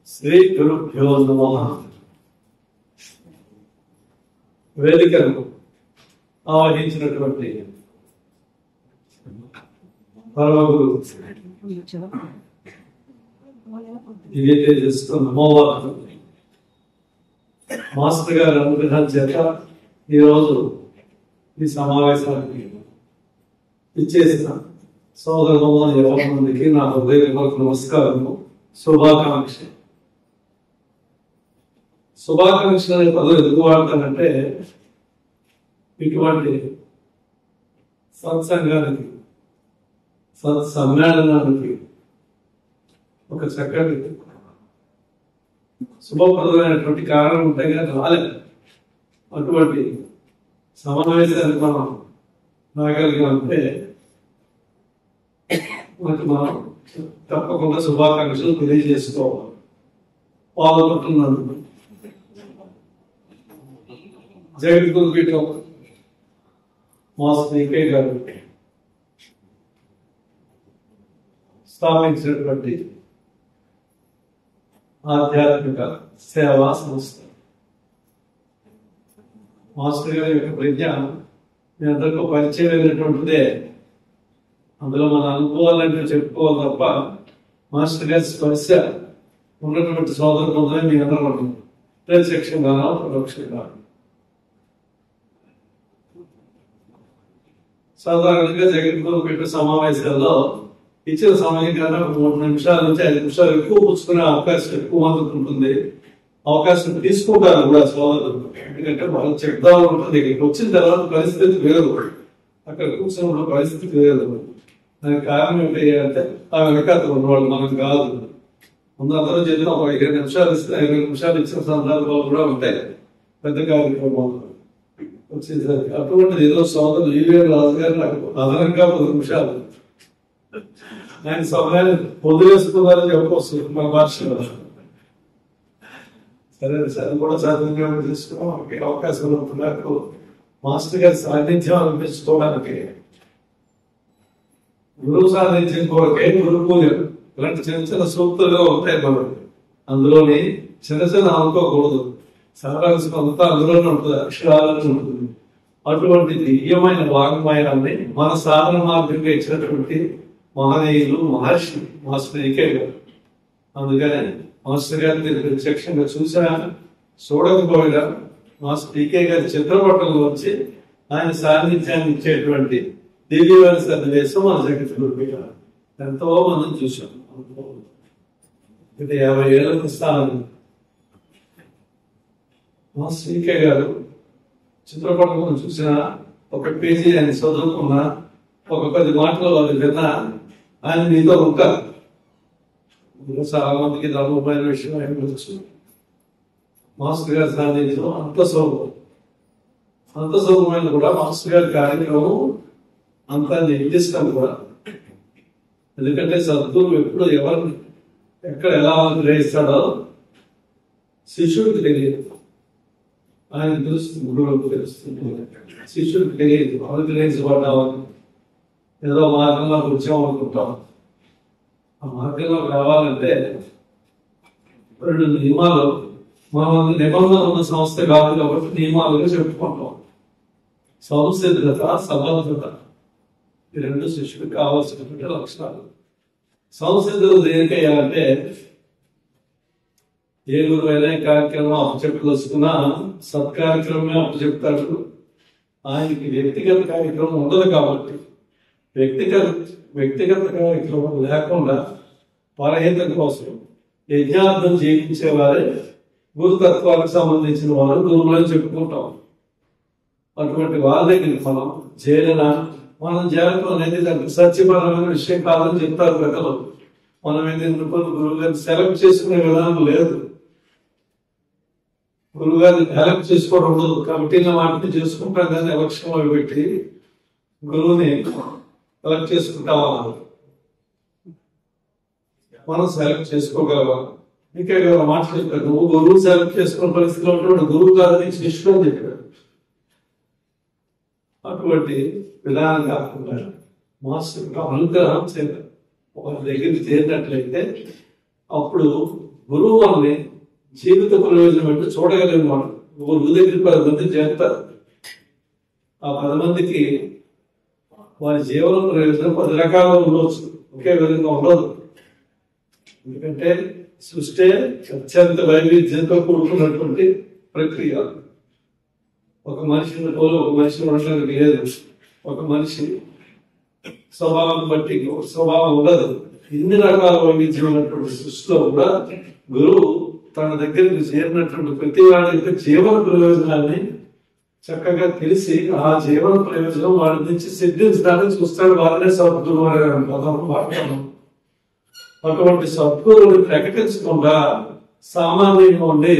శ్రీ గురుభ్యో నమః. వేదికను ఆవహించినటువంటి పరమగురు నమోవారు మాస్టర్ గారి అనుగ్రహం చేత ఈరోజు ఈ సమావేశానికి ఇచ్చేసిన సోదరులు ఎవరి మందికి నా హృదయపూర్వక నమస్కారము, శుభాకాంక్షలు అనే పదం ఎందుకు వాడతానంటే, ఇటువంటి సత్సంగానికి, సమ్మేళనానికి ఒక చక్కటి శుభప్రదమైనటువంటి కారణం ఉంటే కానీ రాలేదు. అటువంటి సమావేశానికి మనం రాగలిగామంటే మనకి మనం తప్పకుండా శుభాకాంక్షలు తెలియజేసుకోవాలి. పాల్గొంటున్నాను జగద్గురు పీఠం మాస్టర్ ఈకే గారు స్థాపించినటువంటి ఆధ్యాత్మిక సేవా సంస్థ. మాస్టర్ గారి యొక్క ప్రజ్ఞ మీ అందరికీ పరిచయమైనటువంటిదే. అందులో మన అనుభవాలంటే చెప్పుకోవాలి తప్ప మాస్టర్ గారి స్పర్శ ఉన్నటువంటి సోదరులే మీ అందరూ ఉంటుంది, ప్రత్యక్షంగా పరోక్షంగా. సాధారణంగా జగద్గురు పీఠ సమావేశాల్లో ఇచ్చిన సమయం కన్నా 3 నిమిషాల నుంచి 5 నిమిషాలు ఎక్కువ పుచ్చుకునే అవకాశం ఎక్కువ మందికి ఉంటుంది. అవకాశం తీసుకుంటారు కూడా సోదరులు, ఎందుకంటే వాళ్ళు చెప్తా ఉంటుంది. ఇక్కడికి వచ్చిన తర్వాత పరిస్థితి వేరు, అక్కడ కూర్చున్న పరిస్థితి వేరు. దానికి కారణం ఏంటి అంటే ఆ వెనకాతలు ఉన్నవాళ్ళు మనం కాదు. అందరూ చెప్పిన ఒక 20 నిమిషాలు ఇస్తే 20 నిమిషాలు ఇచ్చిన సందర్భాలు కూడా ఉంటాయి పెద్ద కార్యక్రమాలు వచ్చేసరికి. అటువంటిది ఏదో సోదరులు ఈవీఎం రాజు గారు నాకు అదనంగా 10 నిమిషాలు ఆయన సమయాన్ని వదిలేసుకున్నారని చెప్పొస్తుంది మన భాషలో. సరే అది కూడా సద్వినియోగం చేసుకున్నాం. అవకాశం నాకు మాస్టర్ గారి సాన్నిధ్యం అనిపించుకోవడానికి, గురువు సాన్నిధ్యం కొరకే గురు పూజ ఇలాంటి చిన్న చిన్న సూక్తులుగా ఉంటాయి మనకి. అందులోని చిన్న చిన్న అనుకోకూడదు, సారాంశం అంతా అందులోనే ఉంటుంది, అక్షరాలను ఉంటుంది. అటువంటి దివ్యమైన వాగ్మయాన్ని మన సాధన మార్గంగా ఇచ్చినటువంటి మహనీయులు మహర్షి మాస్టర్ ఈకే గారు. అందుకని మాస్టర్ గారిని ప్రత్యక్షంగా చూసినా చూడకపోయినా మాస్టర్ ఈకే గారి చిత్రపటంలో వచ్చి ఆయన సాన్నిధ్యాన్ని ఇచ్చేటువంటి దివ్యమైన సన్నివేశం మన జగద్గురు పీఠం ఎంతో మనం చూసాం. ఇది 50 ఏళ్ల ప్రస్థానం. మాస్టర్ ఈకే గారు చిత్రపటంలో చూసిన ఒక పేజీ ఆయన చదువుకున్న ఒక 10 మాటలు వాళ్ళు విన్నా ఆయన మీతో ఉంటారు. చాలా మందికి ధర్మమైన విషయం ఆయన తెలుసు. మాస్టర్ గారి సాన్నిధ్యం అంత సౌకర్యమైన కూడా మాస్టర్ గారి కార్యక్రమం అంత నిర్దిష్టం కూడా. ఎందుకంటే సద్గురు ఎప్పుడు ఎవరిని ఎక్కడ ఎలా గ్రహిస్తాడో శిష్యుడికి తెలియదు, ఆయన తెలుస్తుంది, గురువులకు తెలుస్తుంది. శిష్యుడికి తెలియదు, వాళ్ళకి గ్రహించబడ్డామని ఏదో మార్గంలో వచ్చామనుకుంటాం. ఆ మార్గంలో రావాలంటే 2 నియమాలు, మనం నిబంధన ఉన్న సంస్థ కాదు కాబట్టి నియమాలుగా చెప్పుకుంటాం. సంసిద్ధత, సమర్థత, ఈ 2 శిష్యుడికి కావాల్సినటువంటి లక్షణాలు. సంసిద్ధత దేనికయ్యాలంటే ఏ గురువైనా కార్యక్రమం అప్పచెప్పదలుచుకున్నా సత్కార్యక్రమమే అప్పచెప్తాడు. ఆయనకి వ్యక్తిగత కార్యక్రమం ఉండదు కాబట్టి వ్యక్తిగత కార్యక్రమం లేకుండా పరహిత కోసం యజ్ఞార్థం జీవించేవారే గురుతత్వానికి సంబంధించిన వారు గురువులని చెప్పుకుంటాం. అటువంటి వారి దగ్గర మనం చేరడం అనేది సత్యపరమైన విషయం కాదని చెప్తారు పెద్దలు. మనం ఏంటంటే గురువు గారిని సెలెక్ట్ చేసుకునే విధానం లేదు. గురువు గారిని సెలెక్ట్ చేసుకోవడం ఉండదు. కమిటీల వాటిని చేసుకుంటాం కానీ ఎలక్షన్ అవి పెట్టి గురువుని సెలెక్ట్ చేసుకుంటామా? మనం సెలెక్ట్ చేసుకోగలవా? ఇంకా మాట చెప్పారు, నువ్వు గురువు సెలెక్ట్ చేసుకున్న పరిస్థితిలో ఉంటాడు, గురువు గారు నీకు శిష్యుడు అని చెప్పాడు. అటువంటి విధానం కాకుండా మాస్టర్ అనుగ్రహం వాళ్ళ దగ్గరికి చేరినట్లయితే అప్పుడు గురువు వాళ్ళని జీవిత ప్రయోజనం అంటే చూడగలిగిన వాళ్ళు గురువు దగ్గర 10 మంది చేస్తారు. ఆ 10 మందికి వారి జీవన ప్రయోజనం 10 రకాలుగా ఉండవచ్చు, ఒకే విధంగా ఉండదు. ఎందుకంటే సృష్టి అత్యంత వైవిధ్యంతో కూడుకున్నటువంటి ప్రక్రియ. ఒక మనిషిని పోలి ఒక మనిషిని ఉండడానికి లేదు. ఒక మనిషి స్వభావం బట్టి స్వభావం ఉండదు. ఇన్ని రకాల వైవిధ్యం ఉన్నటువంటి సృష్టిలో కూడా గురువు తన దగ్గరికి చేరినటువంటి ప్రతి వాడి యొక్క జీవన ప్రయోజనాన్ని చక్కగా తెలిసి ఆ జీవన ప్రయోజనం వాడి నుంచి సిద్ధించడానికి చూస్తాడు. వారినే సద్గురువు అనే పదం వాడతాను. అటువంటి సద్గురువుని ప్రకటించకుండా సామాన్యంగా ఉండి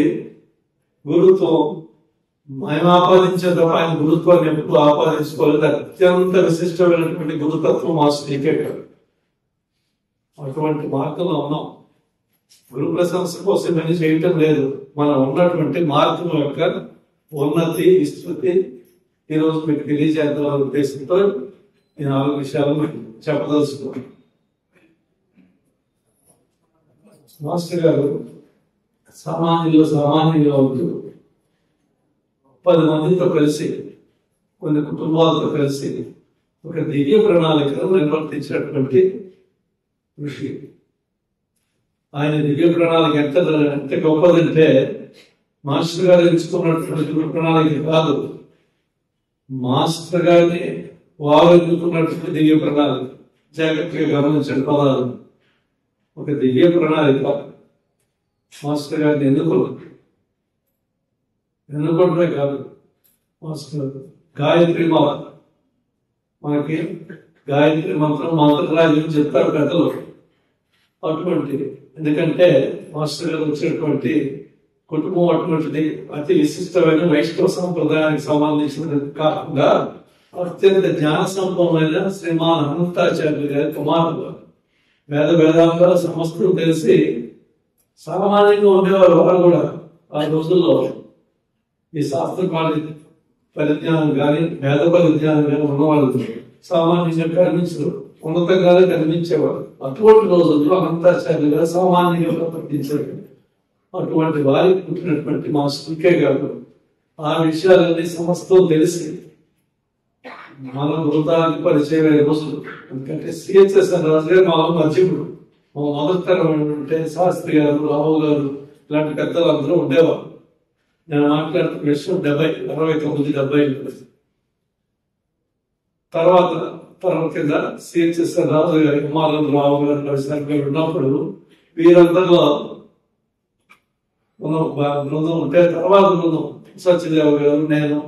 గురుత్వం ఆయన ఆపాదించే తప్ప ఆయన గురుత్వాన్ని ఎప్పుడు ఆపాదించుకోలేదు. అత్యంత విశిష్టమైనటువంటి గురుతత్వం మాస్టర్కే కాదు. అటువంటి మార్గంలో ఉన్నాం. గురు ప్రశంస కోసం పని చేయటం లేదు. మనం ఉన్నటువంటి మార్గం యొక్క ఉన్నతి విస్తృతి ఈరోజు మీకు తెలియజేద్దాం ఉద్దేశంతో ఈ 4 విషయాలు మీకు చెప్పదలుచుకున్నాను. మాస్టర్ గారు సామాన్యంగా ఉంటూ 10 మందితో కలిసి కొన్ని కుటుంబాలతో కలిసి ఒక దివ్య ప్రణాళికను నిర్వర్తించినటువంటి ఋషి. ఆయన దివ్య ప్రణాళిక ఎంత గొప్పదంటే మాస్టర్ గారు ఎంచుకున్నటువంటి దివ్య ప్రణాళిక కాదు, మాస్టర్ గారిని వారు ఎన్నుకున్నటువంటి దివ్య ప్రణాళిక. జాగ్రత్తగా గమనించండి పదాలు. ఒక దివ్య ప్రణాళిక మాస్టర్ గారిని ఎన్నుకోవడమే కాదు, మాస్టర్ గాయత్రి మాత మనకి గాయత్రి మంత్రరాజ్యం చెప్తారు పెద్దలు. అటువంటి ఎందుకంటే మాస్టర్ గారు వచ్చినటువంటి కుటుంబం అటువంటిది అతి విశిష్టమైన వైష్ణవ సంప్రదాయానికి సంబంధించినది కాకుండా అత్యంత జ్ఞాన సంపన్నమైన శ్రీమాన్ అనంతాచార్యులు గారి కుమారుడు. వేదాంతాల సమస్తం తెలిసి సామాన్యంగా ఉండేవారు. వారు కూడా ఆ రోజుల్లో ఈ శాస్త్ర పరిజ్ఞానం కానీ వేద పరిజ్ఞానం కానీ ఉన్నవాళ్ళు సామాన్యంగా కనిపించరు, ఉన్నతంగానే కనిపించేవారు. అటువంటి రోజుల్లో అనంతాచార్యులు గారు సామాన్యంగా ప్రవర్తించారు. అటువంటి వారికి పుట్టినటువంటి మాస్టర్కే కాదు ఆ విషయాలన్నీ సమస్తం తెలిసి మన వృతానికి పరిచయం అయ్యే రోజులు. ఎందుకంటే సిహెచ్ఎస్ఎన్ రాజు గారు మా మధ్యముడు, మా మొదటి తరం ఏంటంటే శాస్త్రి గారు, రావు గారు ఇలాంటి పెద్దలు అందరూ ఉండేవారు. నేను మాట్లాడుతున్న విషయం 69-70 తర్వాత కింద సిహెచ్ఎస్ఎన్ రాజు గారు, కుమారులు రావు గారు, రవిశంకర్ గారు ఉన్నప్పుడు వీరందరిలో బృందం ఉంటే తర్వాత బృందం సత్యదేవ్ గారు, నేను,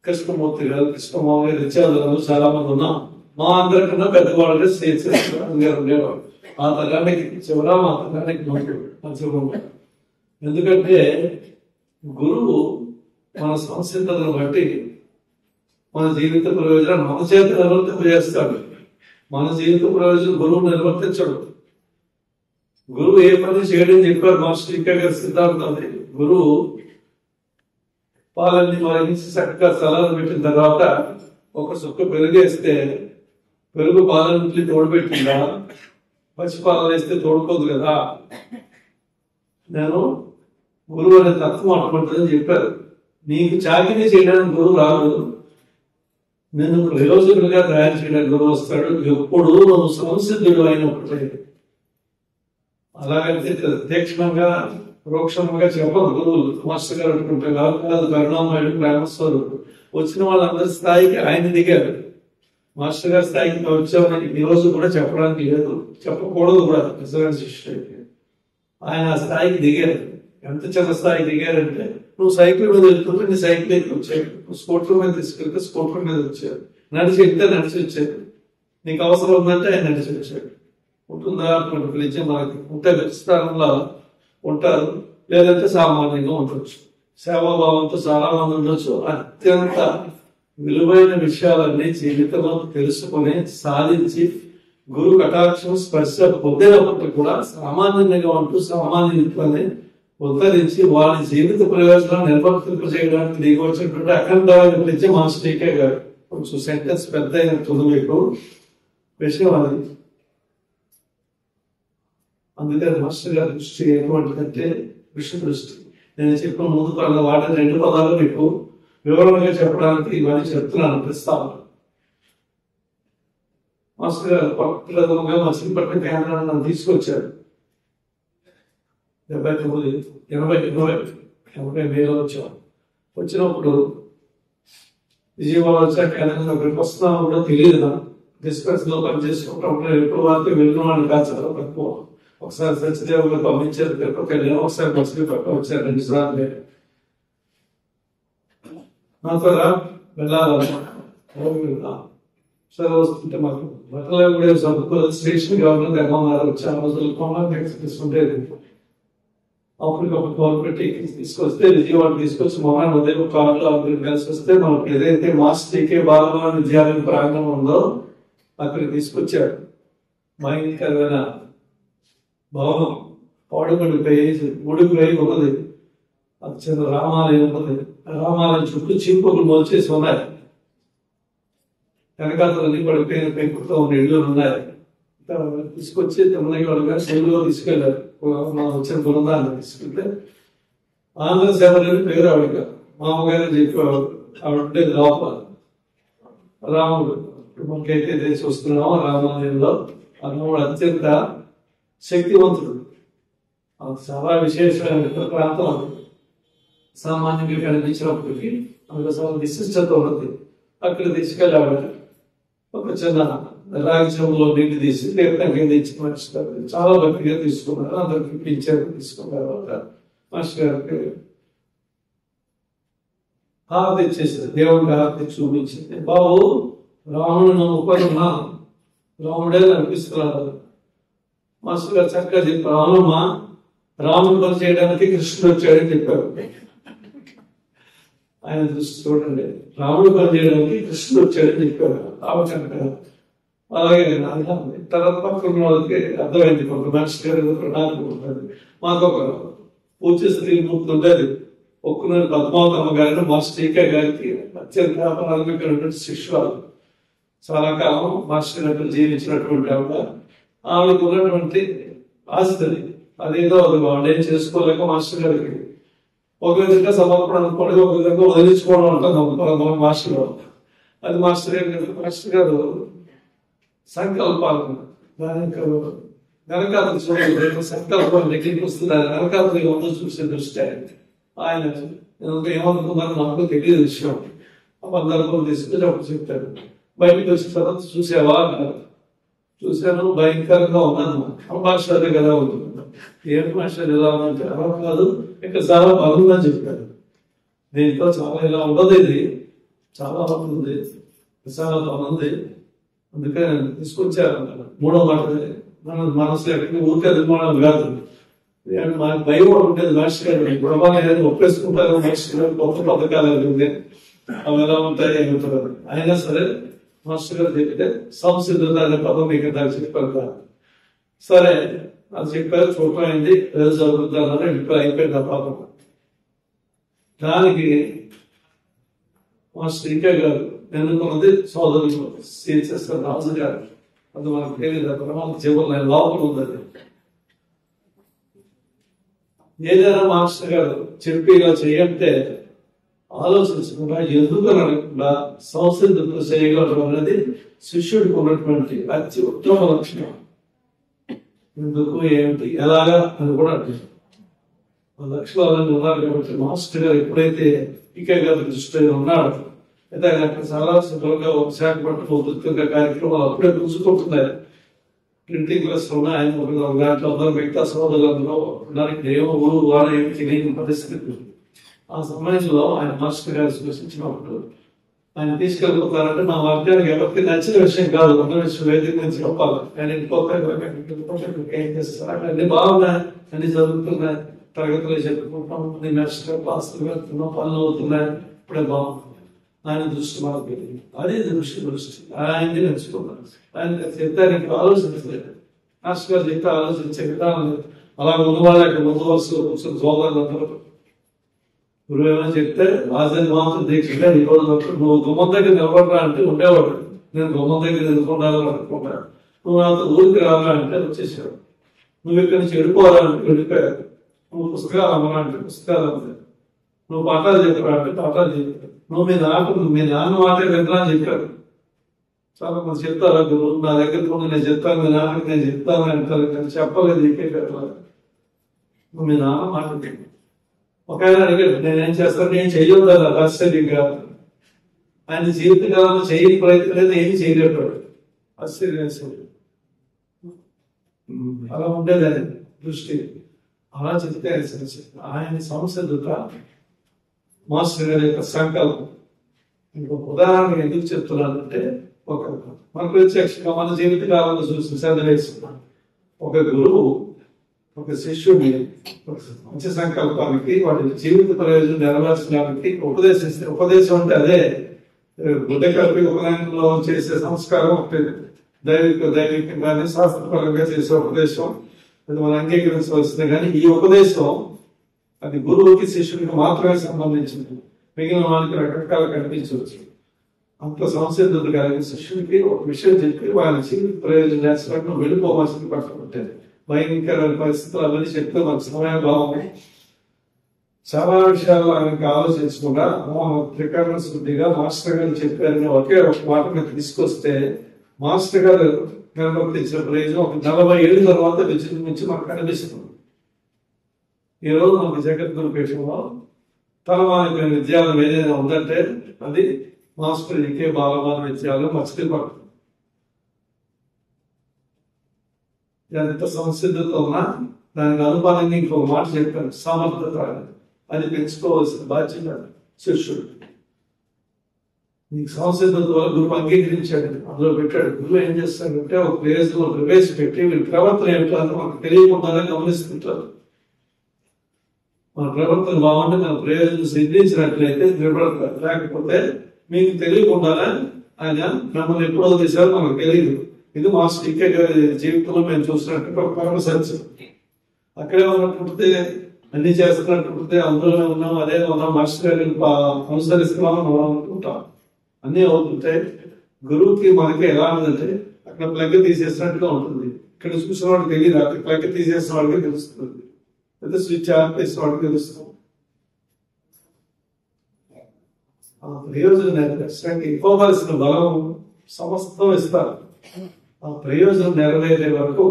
కృష్ణమూర్తి గారు, కృష్ణమోహన్ గారు, రిచార్డు చాలా మంది ఉన్నాం. మా అందరికన్నా పెద్దవాళ్ళుగా సిహెచ్ఎస్ గారు ఉండేవాడు. ఆ తరానికి చివర మా తరానికి మంచిగా. ఎందుకంటే గురువు మన సంసిద్ధతను బట్టి మన జీవిత ప్రయోజనం మన చేత నిర్వర్తింపజేస్తాడు. మన జీవిత ప్రయోజనం గురువు నిర్వర్తించడు. గురువు ఏ పని చేయడం చెప్పారు మాస్టర్ ఇంకా గారి సిద్ధాంతం. గురువు పాలన్నీ మరిగించి చక్కగా సలాలు పెట్టిన తర్వాత ఒక చుక్క పెరుగేస్తే పెరుగు పాలన్నీ తోడుపెట్టిందా? పచ్చి పాలన వేస్తే తోడుకోదు కదా. నేను గురువు అనే తత్వం అటువంటిదని చెప్పారు. నీకు చాకిరీ చేయడానికి గురువు రాదు, నేను ప్రయోజకులుగా తయారు చేయడానికి గురువు వస్తాడు. ఎప్పుడు నువ్వు సంసిద్ధుడు అయినప్పుడే. అలాగంటే తీక్షణంగా ప్రోక్షణంగా చెప్పదు గురువులు. మాస్టర్ గారు అనుకుంటే కాదు, కరుణామయుడు, ప్రేమస్వరుడు. వచ్చిన వాళ్ళందరి స్థాయికి ఆయన దిగారు. మాస్టర్ గారి స్థాయికి వచ్చామని ఈ రోజు కూడా చెప్పడానికి లేదు, చెప్పకూడదు కూడా. నిజమైన శిష్యుడికి ఆయన ఆ స్థాయికి దిగారు. ఎంత చిన్న స్థాయికి దిగారంటే, నువ్వు సైకిల్ మీద వెళ్తుంటే నీ సైకిల్ ఎక్కి వచ్చాడు, నువ్వు స్కూటర్ మీద తీసుకెళ్తే స్కూటర్ మీద వచ్చాడు, నడిచి వెళ్తే నడిచి వచ్చాడు, నీకు అవసరం ఉందంటే ఆయన నడిచి వచ్చాడు. ఉంటుందా అటువంటి పిలిచి మనకి ఉంటే స్థానంలో ఉంటారు, లేదంటే సామాన్యంగా ఉండొచ్చు. సేవాభావంతో చాలా మంది ఉండొచ్చు. అత్యంత విలువైన విషయాలన్నీ జీవితంలో తెలుసుకుని సాధించి గురు కటాక్షం స్పర్శ పొందినప్పటికీ కూడా సామాన్యంగా ఉంటూ సామాన్యుత్వాన్ని ఉద్ధరించి వారి జీవిత ప్రయోజనాలు నిర్వర్తింప చేయడానికి దిగి వచ్చినటువంటి అఖండమైన పిలిచి మాస్టర్కే గారు. కొంచెం సెంటెన్స్ పెద్ద అయినట్టుంది మీకు విషయం. అది అందుకని మాస్టర్ గారి దృష్టి ఎటువంటిదంటే విష్ణు దృష్టి. నేను చెప్పిన ముందు పనులు వాటిని 2 పదాలు మీకు వివరంగా చెప్పడానికి ఇవన్నీ చెప్తున్నాను ప్రస్తావన. మాస్టర్ గారు ప్రథమంగా మచిలీపట్నం కేంద్రాన్ని నన్ను తీసుకొచ్చారు. 80 వేలో వచ్చాం. వచ్చినప్పుడు విజయవాడ వచ్చాక అక్కడికి వస్తున్నామో కూడా తెలియదు. నాకు డిస్కస్ లో పనిచేసుకుంటాం ఎప్పుడు వారికి వెళ్ళినవాడిని కాదు, చాలా తక్కువ. ఒకసారి సత్యదేవ్ గారు పంపించారు, తిరుపతి వెళ్ళాను. ఒకసారి మచిలీపట్నం వచ్చారు 2 సార్లు. నాతో వెళ్ళాలన్నా సరే వస్తుంటే మాకు బట్టలు కూడా చదువుకో స్టేషన్ గవర్నమెంట్ ఎమ్మెల్యే వచ్చి ఆ రోజులు కొనాలి ఎక్స్ప్రెస్ ఉండేది. అప్పటికప్పుడు గవర్నమెంట్ తీసుకొస్తే విజయవాడ తీసుకొచ్చి మొన్న ఉదయం కార్లో అక్కడికి కలిసి వస్తే మనకు ఏదైతే మాస్టర్ టీకే బాలభవన్ విద్యాలయం ప్రాంగణం ఉందో అక్కడికి తీసుకొచ్చాడు. భయంకరమైన భవనం పాడుపడిపోయి ఊడిపోయి ఉన్నది. అది చిన్న రామాలయం ఉన్నది. రామాలయం చుట్టూ చీపులు మోల్చేసి ఉన్నాయి. వెనకాతలన్నీ పడిపోయిన పెంకుతో ఉన్న ఇళ్ళు ఉన్నాయి. తీసుకొచ్చి తమిళనాడు గారు తెలుగులో తీసుకెళ్లారు. వచ్చిన బృందాన్ని తీసుకెళ్తే ఆంధ్ర సేవలని పేరు ఆవిడ మామగారు చెప్పేవాడు. ఆవిడ ఉండేది లోపల. రాముడు మనకైతే దేశం వస్తున్నామో రామాలయంలో రాముడు అత్యంత శక్తివంతుడు. చాలా విశేషమైన ప్రాంతం. సామాన్యంగా కనిపించినప్పటికీ అందులో చాలా విశిష్టత ఉన్నది. అక్కడ తీసుకెళ్ళాడు. ఒక చిన్న రాగి చెంబులో నీళ్ళు తీసి తీర్థంగా తెచ్చి మాస్టర్ గారు చాలా భక్తిగా తీసుకున్నారు. అందరికి పిలిచారు. తీసుకున్న తర్వాత మాస్టర్ గారికి హారతి ఇచ్చేసారు. దేవుడికి హారతి చూపించింది. బాబు రాముడు నమ్ముకున్నా రాముడే అనిపిస్తున్నారు. మాస్టర్ గారు చక్కగా చెప్పారు. అవునమ్మా, రాముడు పని చేయడానికి కృష్ణుడు వచ్చాడని చెప్పారు. ఆయన దృష్టి చూడండి, రాముడు పని చేయడానికి కృష్ణుడు వచ్చాడని చెప్పారు. అవకాశం అలాగే తర్వాత పక్కన వాళ్ళకి అర్థమైంది. కొంత మనిషి గారు నాకు ఉంటుంది. మాకు ఒక పూజ స్త్రీ మూర్తి ఉండేది. ఒక్కనాడు పద్మావతమ్మ గారిని మాస్టర్ టీకే గారికి అత్యంత ప్రాథమికమైనటువంటి శిష్యురాలు. చాలా కాలం మాస్టర్ గారు జీవించినటువంటి ఆవిడ. ఆవిడకు ఉన్నటువంటి ఆస్తి అదేదో అది వాళ్ళేం చేసుకోలేక మాస్టర్ గారికి ఒక విధంగా సమర్పణ అనుకోండి, ఒక విధంగా వదిలించుకోవడం అంటారు మాస్టర్ గారు. అది మాస్టర్ గారు సంకల్పాలు వెనకాల చూడండి. సంకల్పం దగ్గరికి వస్తుంది. వెనకాల ఏమన్నా చూసే దృష్టి ఆయన ఏమనుకున్నారు నాకు తెలియదు విషయం. ఆ సందర్భం తీసుకుని అప్పుడు చెప్తాడు. బయటకు వచ్చిన తర్వాత చూసావా అన్నారు. చూశాను, భయంకరంగా ఉన్నాను. మాస్టర్ కదా ఉంటుంది. ఏంటి మాస్టర్ ఇలా ఉందంటే అలా కాదు, ఇంకా చాలా బాగుందని చెప్పాడు. దీంట్లో చాలా ఇలా ఉండదు, ఇది చాలా బాగుంది, చాలా బాగుంది. అందుకని తీసుకొచ్చారు. 3వ మాట మన మనసులో ఎక్కడికి ఊరికే నిర్మాణం కాదు. మనకు భయం కూడా ఉండేది. మాస్టర్ గారు గొడవలు ఒప్పేసుకుంటారు. మాస్టర్ గారు కొత్త పథకాలు ఉంది, అవి ఎలా ఉంటాయి ఏమంటారు. అయినా సరే మాస్టర్ గారు చెప్తే సంసిద్ధత అనే పదం మీకు దాన్ని చెప్పారు. సరే అది చెప్పారు. చూడమైంది, ఏదో జరుగుతుందని ఇప్పుడు అయిపోయింది ఆ పాపం. దానికి మాస్టర్ టీకే గారు ఎన్నుకున్నది సోదరులు సిఎస్ఎస్ రాజు గారు. అది మనకు తెలియదు. ప్రమాణ జీవన లోపల ఉంది. ఏదైనా మాస్టర్ గారు చెప్పి ఇలా చేయంటే ఆలోచించకుండా ఎందుకు అనకుండా సంసిద్ధత చేయగలరు అనేది శిష్యుడికి ఉన్నటువంటి అతి ఉత్తమ లక్షణం. ఎందుకు ఏమిటి ఎలాగా అని కూడా లక్షణాలన్నీ ఉన్నారు. కాబట్టి మాస్టర్ గారు ఎప్పుడైతే టీకే గారి దృష్టిలో ఉన్నాడు, అయితే ఆయన అక్కడ చాలా సింపుల్గా విశాఖపట్నం ఉధృతంగా కార్యక్రమాలు అప్పుడే చూసుకుంటున్నారు. ప్రింటింగ్ ప్రెస్ ఉన్నాయి. ఆయన ఒక దాంట్లో అందరూ మిగతా సోదరులందరూ ఉన్నారు. ఏమో ఊరు వారు ఏమి తెలియని పరిస్థితి. ఆ సమయంలో ఆయన మాస్టర్ గారు సూచించినప్పుడు ఆయన తీసుకెళ్ళిపోతారంటే నా వర్గానికి ఎవరికి నచ్చిన విషయం కాదు, ఉన్న విషయం వేదిక నుంచి చెప్పాలి. ఆయన ఏం చేస్తారు, అన్ని బాగున్నాయి, అన్ని చదువుతున్నాయి, తరగతిలో చెప్పుకుంటాం, అన్ని నెక్స్ట్ క్లాసులు వెళ్తున్నాం, పనులు అవుతున్నాయి, ఇప్పుడే బాగుంది. ఆయన దృష్టి మనకు పెట్టింది. అదే దృష్టి ఆయన్ని నేర్చుకున్నాను. ఆయన చెప్తానికి ఆలోచించలేదు. మాస్టర్ గారు చెప్తే ఆలోచించే విధానం లేదు. అలా ముందు వాళ్ళకి ముందు వరుసలో కూర్చొని సోదరులు అందరూ గురువు ఏమైనా చెప్తే రాజధాని మాత్రం దీక్షగా ఈ రోజు నువ్వు గుమ్మం దగ్గర నిలబడరా అంటే ఉండేవాడు. నేను గుమ్మం దగ్గర నిలబడాలని అనుకుంటాను. నువ్వు నాతో ఊరికి రావాలా అంటే వచ్చేసాడు. నువ్వు ఇక్కడి నుంచి వెళ్ళిపోవాలంటే వెళ్ళిపోయారు. నువ్వు పుస్తకాలు అమ్మాలంటే పుస్తకాలు అమ్మాలి, నువ్వు పాఠాలు చెప్పాలంటే పాఠాలు చెప్పారు, నువ్వు మీ నాన్న మాటే వినరా అని చెప్పారు. చాలా మంది చెప్తారు, గురువు నా దగ్గర నేను చెప్తాను, మీ నాన్నకి నేను చెప్తాను అంటారు. నేను చెప్పలేదు చెప్పేటట్లా నువ్వు మీ నాన్న మాట విను. ఒకవేళ అడిగాడు నేనేం చేస్తాను, నేను చెయ్యొద్దా ఆశ్చర్యంగా. ఆయన జీవితకాలంలో చేయని ప్రయత్నం లేదు, ఏమి చేయలేడు. ఆశ్చర్యం అలా ఉండేది ఆయన దృష్టి. అలా చెప్తే ఆయన సంసిద్ధత మాస్టర్ గారి యొక్క సంకల్పం. ఇంకొక ఉదాహరణ ఎందుకు చెప్తున్నానంటే, మన ప్రత్యక్షంగా మన జీవిత కాలంలో చూసి చదివేస్తున్నాం. ఒక గురువు ఒక శిష్యుడిని మంచి సంకల్పానికి వాడి జీవిత ప్రయోజనం నెరవేర్చడానికి ఉపదేశిస్తే, ఉపదేశం అంటే అదే గుడ్డ కలిపి ఉపనయనంలో చేసే సంస్కారం ఒకటి, దైవికంగానే శాస్త్రపరంగా చేసే ఉపదేశం అది మనం అంగీకరించవలసిందే. కానీ ఈ ఉపదేశం అది గురువుకి శిష్యుడికి మాత్రమే సంబంధించింది, మిగిలిన వాళ్ళకి రకరకాల కనిపించవచ్చు. అంత సంసిద్ధత కలిగిన శిష్యుడికి ఒక విషయం చెప్పి వాళ్ళ జీవిత ప్రయోజనం చేస్తున్నట్టు వెళ్ళిపోవాల్సింది పట్టుకుంటారు. భయంకరమైన పరిస్థితులు అవన్నీ చెప్తే మనకు సమయం బాగుంది. చాలా విషయాలు ఆయనకి ఆలోచించకుండా త్రికరణ శుద్ధిగా మాస్టర్ గారు చెప్పారని ఒకే ఒక మాట మీద తీసుకొస్తే, మాస్టర్ గారు నిర్వర్తించిన ప్రయోజనం ఒక 40 ఏళ్ళ తర్వాత విజృంభించి మనకు కనిపిస్తుంది. ఈరోజు మనకు జగద్గురు పీఠంలో తలమానిపోయిన విద్యాలయం ఏదైనా ఉందంటే అది మాస్టర్ ఈకే బాలమాన విద్యాలయం మచిలీపట్నం. ఎంత సంసిద్ధత ఉన్నా దానికి అనుపాలంగా ఇంకొక మాట చెప్పాను, సమర్థత. అది పెంచుకోవాల్సిన బాధ్యత శిష్యుడు. నీకు సంసిద్ధత వల్ల గురువు అంగీకరించాడు, అందులో పెట్టాడు. గురువు ఏం చేస్తాడంటే ఒక ప్రయోజనంలో ప్రవేశపెట్టి వీళ్ళ ప్రవర్తన ఏమిటో మనకు తెలియకుండానే గమనిస్తుంటారు. మన ప్రవర్తన బాగుంటే మన ప్రయోజనం సిద్ధించినట్లయితే నిలబడతారు, లేకపోతే మీకు తెలియకుండానే ఆయన మిమ్మల్ని ఎప్పుడో చేశారో మనకు తెలియదు. ఇది మాస్టర్ ఈకే గారి జీవితంలో మేము చూసినట్టు ఒక పరమ సత్యం. అక్కడే ఉన్నట్టుంటే అన్ని చేస్తున్నట్టుంటే అందులోనే ఉన్నాం, అదే ఉన్నాం, మాస్టర్ గారిని అనుసరిస్తున్నామని మనం అనుకుంటాం. అన్నీ అవుతుంటాయి. గురువుకి మనకి ఎలా ఉందంటే అక్కడ ప్లగ్ తీసేసినట్టుగా ఉంటుంది. ఇక్కడ చూసిన వాడికి తెలియదు, అక్కడ ప్లగ్ తీసేసిన వాడికి తెలుస్తుంది, లేదా స్విచ్ ఆఫ్ చేసిన వాడికి తెలుస్తుంది. ఆ ప్రయోజనం ఇవ్వవలసిన బలం సమస్తం ఇస్తారు. ఆ ప్రయోజనం నెరవేరే వరకు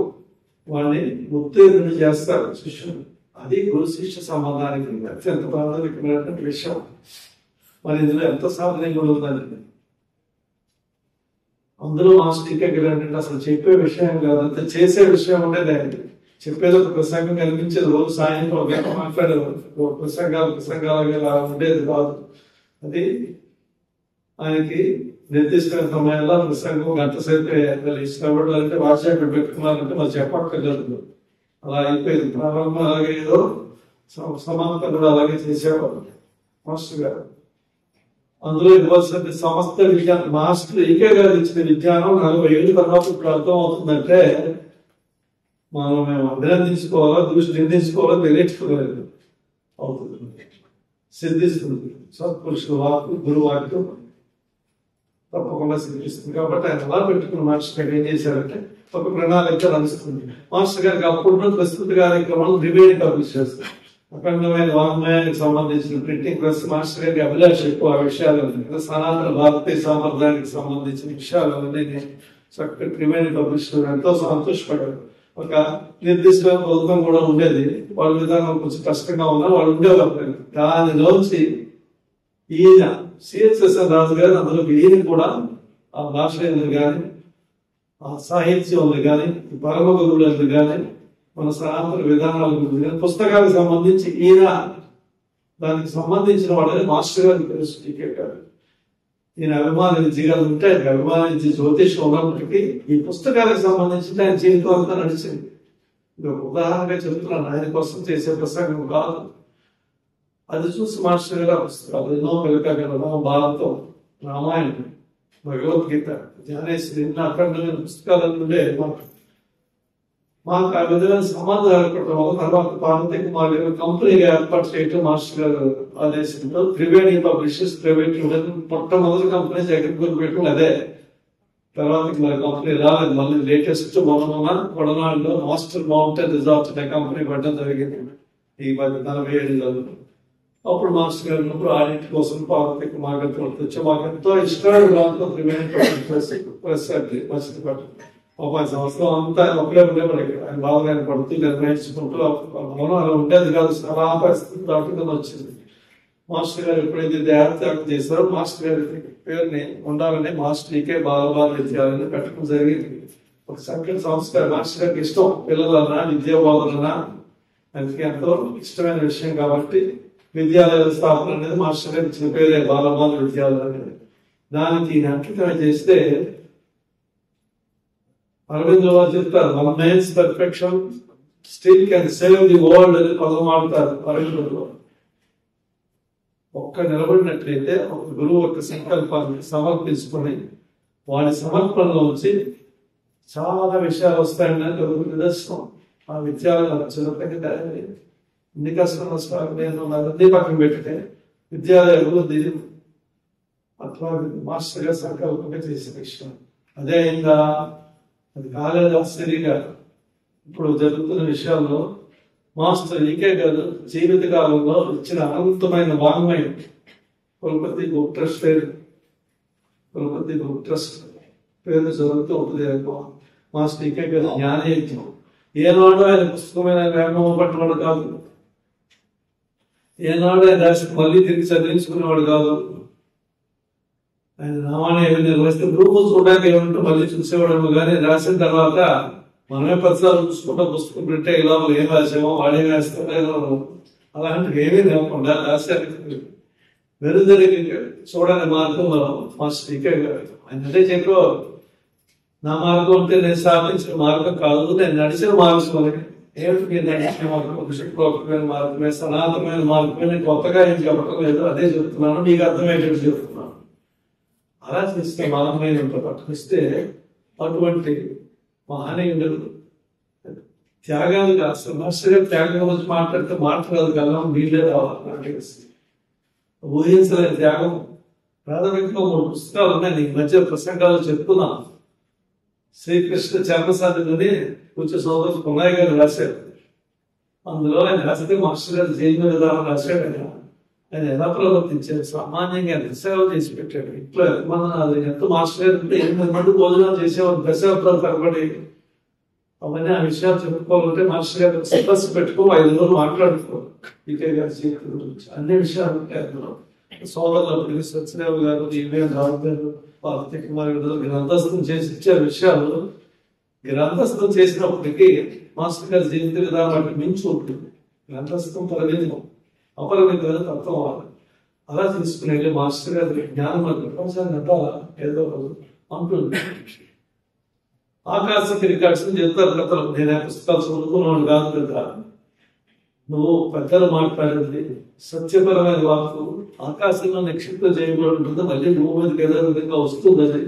వాడిని ఉత్తేజన చేస్తారు శిష్యుడు. అది గురు శిష్య సంబంధానికి అత్యంత ప్రాథమికమైనటువంటి విషయం. మరి ఇందులో ఎంత సాధన కూడా ఉందండి. అందులో మాస్టర్ ఈకే ఏంటంటే అసలు చెప్పే విషయం కాదు, అంత చేసే విషయం ఉండేది. ఆయన చెప్పేది ఒక ప్రసంగం కనిపించేది, రోజు సాయంత్రం ఒక గంట మాట్లాడేవారు. ప్రసంగాలు ఉండేది కాదు. అది ఆయనకి నిర్దిష్టమైన సమయంలో ప్రసంగం గంట సేపు ఇష్టపడాలి అంటే వాట్సాప్ పెట్టుకున్నారంటే మరి చెప్పక్కర్లేదు. అలా అయిపోయింది. ప్రారంభం అలాగే ఏదో సమానత కూడా అలాగే చేసేవారు మాస్టర్ గారు. అందులో ఇవ్వాల్సిన సమస్త విజ్ఞానం మాస్టర్ ఈకే గారు ఇచ్చిన విజ్ఞానం 40 ఏళ్ళ తర్వాత ఇప్పుడు అర్థం అవుతుందంటే మేము అభినందించుకోవాలా, దృష్టి నిందించుకోవాలా తెలియచుకోలేదు అవుతుంది, సిద్ధిస్తుంది. సత్పురుషుల వాక్కు గురు వాక్కు తప్పకుండా సిద్ధిస్తుంది. కాబట్టి ఆయన అలా పెట్టుకున్న మాస్టర్ గారు ఏం చేశారంటే ఒక ప్రణాళిక నడుస్తుంది. మాస్టర్ గారికి అప్పుడు ప్రస్తుత కార్యక్రమాలు రిమైనింగ్ పబ్లిష్ చేస్తారు. అఖండమైన వాంగ్మయానికి సంబంధించిన ప్రింటింగ్ ప్రెస్. మాస్టర్ గారికి అభిలాష ఎక్కువ ఆ విషయాలన్నీ, సనాతన భారతీయ సాంప్రదాయానికి సంబంధించిన విషయాలన్నీ చక్కటి రిమైనింగ్ పబ్లిష్ ఎంతో సంతోషపడ్డారు. ఒక నిర్దిష్టమైన ప్రభుత్వం కూడా ఉండేది, వాళ్ళ విధానం కొంచెం కష్టంగా ఉన్నా వాళ్ళు ఉండేవారు. దానిలోంచి ఈయన సిహెచ్ఎస్ఎన్ రాజు గారు అందులో ఈయన కూడా ఆ భాష కానీ ఆ సాహిత్యం కానీ పరమ గురువులు కానీ మన సనాతన విధానాల పుస్తకాలకు సంబంధించి ఈయన దానికి సంబంధించిన వాళ్ళని మాస్టర్ గారికి తెలుసు. ఈకే గారు ఈయన అభిమానించగలుగుంటే అభిమానించి జ్యోతిషం ఉన్నప్పటికీ ఈ పుస్తకాలకు సంబంధించి ఆయన జీవితం అంతా నడిచింది. ఇది ఒక ఉదాహరణగా చెప్తున్నాను, ఆయన కోసం చేసే ప్రసంగం కాదు. అది చూసి మాస్టర్ గారు పుస్తకాలు ఎన్నో వెలుకగలడం, భారతం, రామాయణం, భగవద్గీత, జ్ఞానేశ్వరి ఎన్నో అఖండమైన పుస్తకాల నుండే మాకు ఆ విధమైన సంబంధం ఏర్పడటం వల్ల తర్వాత పార్వతి కుమార్ గారు కంపెనీగా ఏర్పాటు చేయటం మాస్టర్ గారు ఆదేశంతో త్రివేణి పబ్లిషర్స్ ప్రైవేట్ లిమిటెడ్ మొట్టమొదటి కంపెనీ జగద్గురు పెట్టడం అదే. తర్వాత మరి కంపెనీ రాలేదు. మళ్ళీ లేటెస్ట్ కొడనాడులో మాస్టర్ మౌంటైన్ రిసార్ట్ అనే కంపెనీ పెట్టడం జరిగింది ఈ 47 అప్పుడు మాస్టర్ గారు ఉన్నప్పుడు ఆడిట్ కోసం పార్వతి కుమార్ గారితో వచ్చి మాకు ఎంతో ఇష్టమైన ప్రాంతం ప్రెస్ అండి మచిలీపట్నం. 10 సంవత్సరం అంతా ఒకడే ఉండేవాడు. ఆయన బాగా పడుతూ నిర్ణయించుకుంటూ మౌనం అలా ఉండేది కాదు. చాలా పరిస్థితి దాటుకుని వచ్చింది. మాస్టర్ గారు ఎప్పుడైతే దేహత్యాగం చేశారో మాస్టర్ గారి పేరుని ఉండాలని మాస్టర్ ఈకే బాలబాల విద్యాలయాన్ని పెట్టడం జరిగింది. ఒక సంఖ్య సంస్కారం మాస్టర్ గారికి ఇష్టం పిల్లలన్నా విద్యాబోధనన్నా అందుకే ఎంతో ఇష్టమైన విషయం కాబట్టి విద్యాలయాల స్థాపన అనేది మాస్టర్ గారు ఇచ్చిన పేరే బాలబాల విద్యాలయం అనేది. దానికి అంకితం చేస్తే అరవింద్ వారు చెప్తారు one man's perfection still can save the world అని పదం ఆడతారు అరవింద్లో. ఒక్క నిలబడినట్లయితే ఒక గురువు యొక్క సంకల్పాన్ని సమర్పించుకొని వాడి సమర్పణలో వచ్చి చాలా విషయాలు వస్తాయని నిదర్శనం. ఆ విద్యాలయం చిన్నప్పటికీ ఎన్ని కష్టం నేను అన్ని పక్కన పెట్టితే విద్యాలయంలో దీని అట్లా మాస్టర్ గారు సంకల్పంగా చేసిన విషయం అదే అయిందా? అది కాలేదు. ఆశ్చర్యంగా ఇప్పుడు జరుగుతున్న విషయాల్లో మాస్టర్ ఈకే గారు జీవిత కాలంలో ఇచ్చిన అనంతమైన వాంగ్మయం కులపతి బుక్ ట్రస్ట్ పేరు జరుగుతూ ఉంటుంది. మాస్టర్ ఈకే గారు జ్ఞానయజ్ఞం ఏనాడు ఆయన పుస్తకమైన వేగం పట్టినవాడు కాదు. ఏనాడు ఆయన రాసి మళ్ళీ తిరిగి చదివించుకునేవాడు కాదు. ఆయన నామాన్ని ఏమి నిర్వహిస్తే గ్రూపులు చూడడానికి ఏమంటూ మళ్ళీ చూసేవాడు. కానీ రాసిన తర్వాత మనమే 10 సార్లు చూసుకుంటా పుస్తకం పెట్టే ఇలా ఏం రాసామో వాడే వేస్తాడో అలాంటివి ఏమీ లేకుండా రాశారు. వెరుదరికి చూడని మార్గంలో మాస్టర్ ఈకే గారు ఆయన అదే చెప్పేవారు. నా మార్గం అంటే నేను స్థాపించిన మార్గం కాదు, నేను నడిచిన మార్గం. ఏమిటి మీరు నడిచిన మార్గం? విషయపూర్వకమైన మార్గమే, సనాతనమైన మార్గమే. నేను కొత్తగా ఏం చెప్పడం లేదు, అదే చెప్తున్నాను, మీకు అర్థమయ్యేటట్టు చెప్తున్నాను. అలా చేస్తే మార్గమైన పట్టుకొస్తే అటువంటి మహనీయుడు త్యాగాలు కాస్త మాస్టర్ గారు త్యాగం గురించి మాట్లాడితే మాట్లాడదు కదా, వీళ్ళే రావాలి. ఊహించలేని త్యాగం. ప్రాథమికంగా 3 పుస్తకాలు ఉన్నాయి. నీకు మధ్య ప్రసంగాలు చెప్తున్నాను. శ్రీకృష్ణ చర్మసాధుని కొంచెం సోదరు పున్నయ్య గారు రాశారు. అందులో ఆయన రాస్తే మాస్టర్ గారు జీవన విధానం రాశాడు. ఆయన ఎలా ప్రవర్తించారు, సామాన్యంగా ఎంత సేవ చేసి పెట్టాడు. ఇంట్లో ఎంతమంది ఎంత మాస్టర్ గారు అంటే 8 మంది భోజనాలు చేసేవారు దశాబ్దాలు తరబడి. అవన్నీ ఆ విషయాలు చెప్పుకోవాలంటే మాస్టర్ గారు సదస్సు పెట్టుకో 5 రోజులు మాట్లాడుకోవాలి. ఈకే గారి జీవితం గురించి అన్ని విషయాలు ఉంటాయి అందులో. సోదరులు సత్యదేవ్ గారు, ఈవీఎన్ రావు గారు, పార్వతి కుమార్ గారు గ్రంథస్థం చేసి ఇచ్చే విషయాలు గ్రంథస్థం చేసినప్పటికీ మాస్టర్ గారి జీవిత విధానం అంటే మించి ఉంటుంది. గ్రంథస్థం పరిమితం, అపరిమితమైన తత్వం అవ్వాలి. అలా తీసుకునే మాస్టర్ గారి జ్ఞానం ప్రపంచాన్ని అంటారా ఏదో అంటుంది. ఆకాశ రికార్డ్స్ చెప్తారు కథలు. నేను పుస్తకాలు చదువుకున్నాను కాదు కదా. నువ్వు పెద్దలు మాట్లాడింది సత్యపరమైన వాకు ఆకాశంలో నిక్షిప్తం చేయబడి ఉంటుంది, మళ్ళీ భూమి మీదకి ఏదో విధంగా వస్తుంది. అది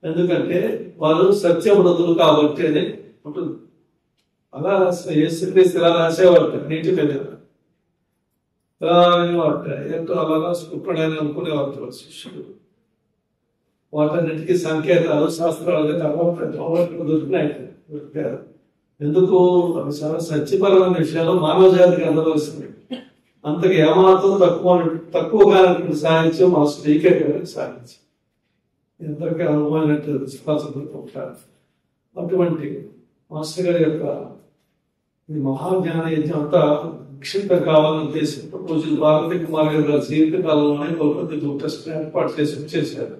ఎందుకంటే వాళ్ళు సత్యవ్రతులు కాబట్టి అని ఉంటుంది. అలా యేసుక్రీస్తు ఇలా రాసేవాడు నీటి మీద. ఏంటో అలా రాసుకుంటాడని అనుకునేవారు శిష్యుడు. వాటన్నిటికీ సంకేతాలు శాస్త్రాలు దొరికినాయి. ఎందుకు? అవి చాలా సత్యపరమైన విషయాలు మానవ జాతికి అందవలసింది. అంతకు ఏమాత్రం తక్కువగా సాధించే మాస్టర్ ఈకే గారికి సాధించి ఎంతగా అనుభవమైనట్టు ఉంటారు. అటువంటి మాస్టర్ గారి యొక్క ఈ మహాజ్ఞాన యజ్ఞం అంతా నిక్షిప్తం కావాలని ఉద్దేశంతో పూజలు పార్వతి కుమార్ గారి జీవిత కాలంలోనే కులపతి ట్రస్ట్ ఏర్పాటు చేశారు.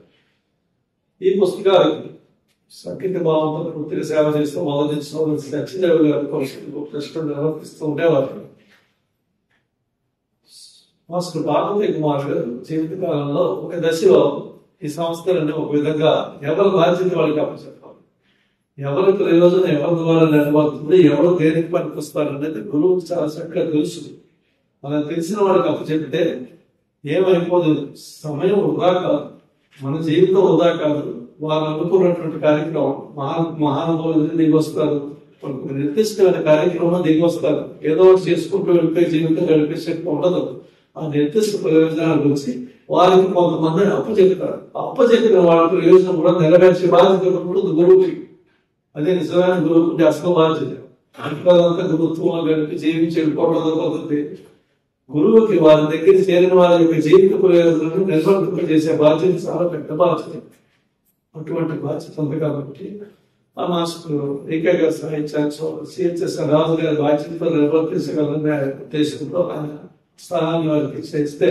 ఈ పుస్తకాలు సంగీత భావంతో పూర్తిగా సేవ చేస్తూ మొదటి సత్యదేవ్ గారు ట్రస్ట్ నిర్వర్తిస్తూ ఉండేవారు. మాస్టర్ పార్వతి కుమార్ గారు జీవిత కాలంలో ఒక దశలో ఈ సంస్థలన్నీ ఒక విధంగా ఎవరి బాధ్యత వాళ్ళకి అప్పచెప్పాలి, ఎవరి ప్రయోజనం ఎవరి ద్వారా నిలబడుతుంది, ఎవరు దేనికి పనికొస్తారు అనేది గురువుకి చాలా చక్కగా తెలుసు. అలా తెలిసిన వాళ్ళకి అప్పచెప్తే ఏమైపోదు, సమయం వృధా కాదు, మన జీవితం వృధా కాదు. వారు అనుకున్నటువంటి కార్యక్రమం మహానుభావులు దిగి వస్తారు, నిర్దిష్టమైన కార్యక్రమం దిగి వస్తారు. ఏదో ఒకటి చేసుకుంటూ వెళ్ళిపోయి జీవితం గడిపే శక్తి ఉండదు. ఆ నిర్దిష్ట ప్రయోజనాల గురించి వారికి కొంతమంది అప్పచెప్తారు. అప్పచెప్పిన వాళ్ళ ప్రయోజనం కూడా నెరవేర్చే బాధ్యత ఉంటుంది గురువుకి. అదే నిజమైన గురువుకి అసలు బాధ్యత. అంతా గురుత్వం గడిపి జీవించి వెళ్ళిపోవడం పద్ధతి. గురువుకి వారి దగ్గర చేరిన వారి యొక్క జీవిత ప్రయోజనాలను నిర్వర్తింపజేసే బాధ్యత చాలా పెద్ద బాధ్యత. అటువంటి బాధ్యత ఉంది కాబట్టి ఆ మాస్టర్ ఏకే గారు సహాయించాల్సి సిహెచ్ఎస్ రాజు గారి బాధ్యతతో నిర్వర్తించగలనే ఉద్దేశంతో ఆయన స్థానాన్ని వారికి చేస్తే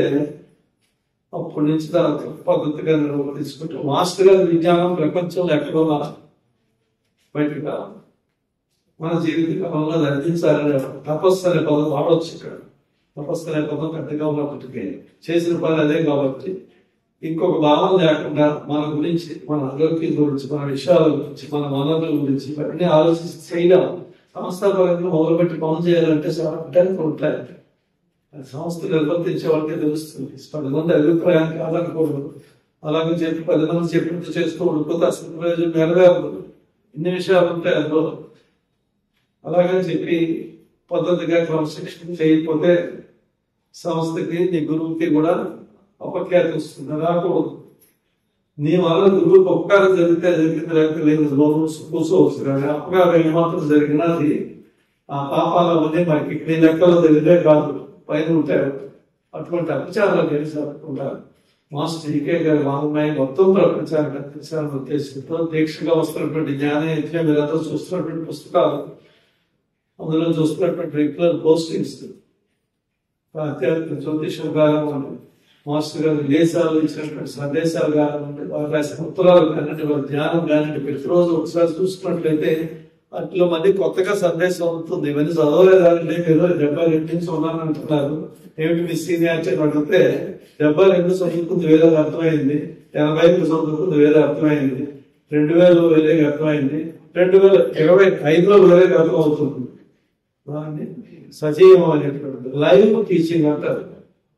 అప్పటి నుంచి దాని పద్ధతిగా నిర్వర్తించుకుంటూ మాస్టర్ గారి విజ్ఞానం ప్రపంచంలో ఎక్కడో బయటకు రావాలి. మన జీవిత కాలంలో అది అందించాలనే తపస్సు అనే పదం వాడవచ్చు. ఇక్కడ తపస్సు అనే పదం పెద్దగా ఉన్నప్పటికీ చేసిన పని అదే కాబట్టి ఇంకొక భావం లేకుండా మన గురించి, మన ఆరోగ్యం గురించి, మన విషయాల గురించి, మన వనరుల గురించి ఇవన్నీ ఆలోచించి చేయడం. సంస్థాపరంగా మొదలుపెట్టి పనులు చేయాలంటే చాలా ఉంటాయి ఉంటాయి. సంస్థ నిర్వర్తించే వాళ్ళకే తెలుస్తుంది. 10 మంది అభిప్రాయానికి కాదనకూడదు. అలాగే చెప్పి 10 మంది చెప్పినట్టు చేస్తూ ఉండిపోతే అసలు ప్రయోజనం నెరవేరదు. ఇన్ని విషయాలు ఉంటాయి అందులో. అలాగని చెప్పి పద్ధతిగా క్రమశిక్షణ చేయకపోతే సంస్థకి, నీ గురువుకి కూడా అపఖ్యాతి వస్తుంది. రాకూడదు. నీ వల్ల గురువుకి ఉపకారం జరిగితే జరిగింది, లేకపోతే లేదు కూర్చోవచ్చు. కానీ అపకారం ఏమాత్రం జరిగినా అది ఆ పాపాలన్నీ మనకి నీ లెక్కలో జరిగితే కాదు, పైన ఉంటాయి. అటువంటి అపచారాలు ఏమి జరగకుండా మాస్టర్ ఈకే గారి వాంగ్మయం మొత్తం ప్రపంచానికి అందించాలని ఉద్దేశంతో దీక్షగా వస్తున్నటువంటి జ్ఞాన యజ్ఞం మీరంతా చూస్తున్నటువంటి పుస్తకాలు, అందులో చూస్తున్నటువంటి రెగ్యులర్ పోస్టింగ్స్, ఆధ్యాత్మిక జ్యోతిషం కానివ్వండి, మాస్టర్ గారు దేశాలు ఇచ్చినటువంటి సందేశాలు కానివ్వండి, వారు రాసిన ఉత్తరాలు కానివ్వండి, వారి ధ్యానం కానివ్వండి, ప్రతిరోజు ఒకసారి చూసుకున్నట్లయితే అట్లా మంది కొత్తగా సందేశం అవుతుంది. ఇవన్నీ చదవలేదంటే ఏదో 72 నుంచి ఉన్నాను అంటున్నారు. ఏమిటి మీ సీనియారిటీ అడిగితే 72 చదువుకుంది వేరే అర్థమైంది, 80 చదువుకుంది వేరే అర్థమైంది, 2000 వేరే అర్థమైంది, 2025లో వేరే అర్థం అవుతుంది. దాన్ని సజీవం అనేటువంటి లైవ్ టీచింగ్ అంటారు.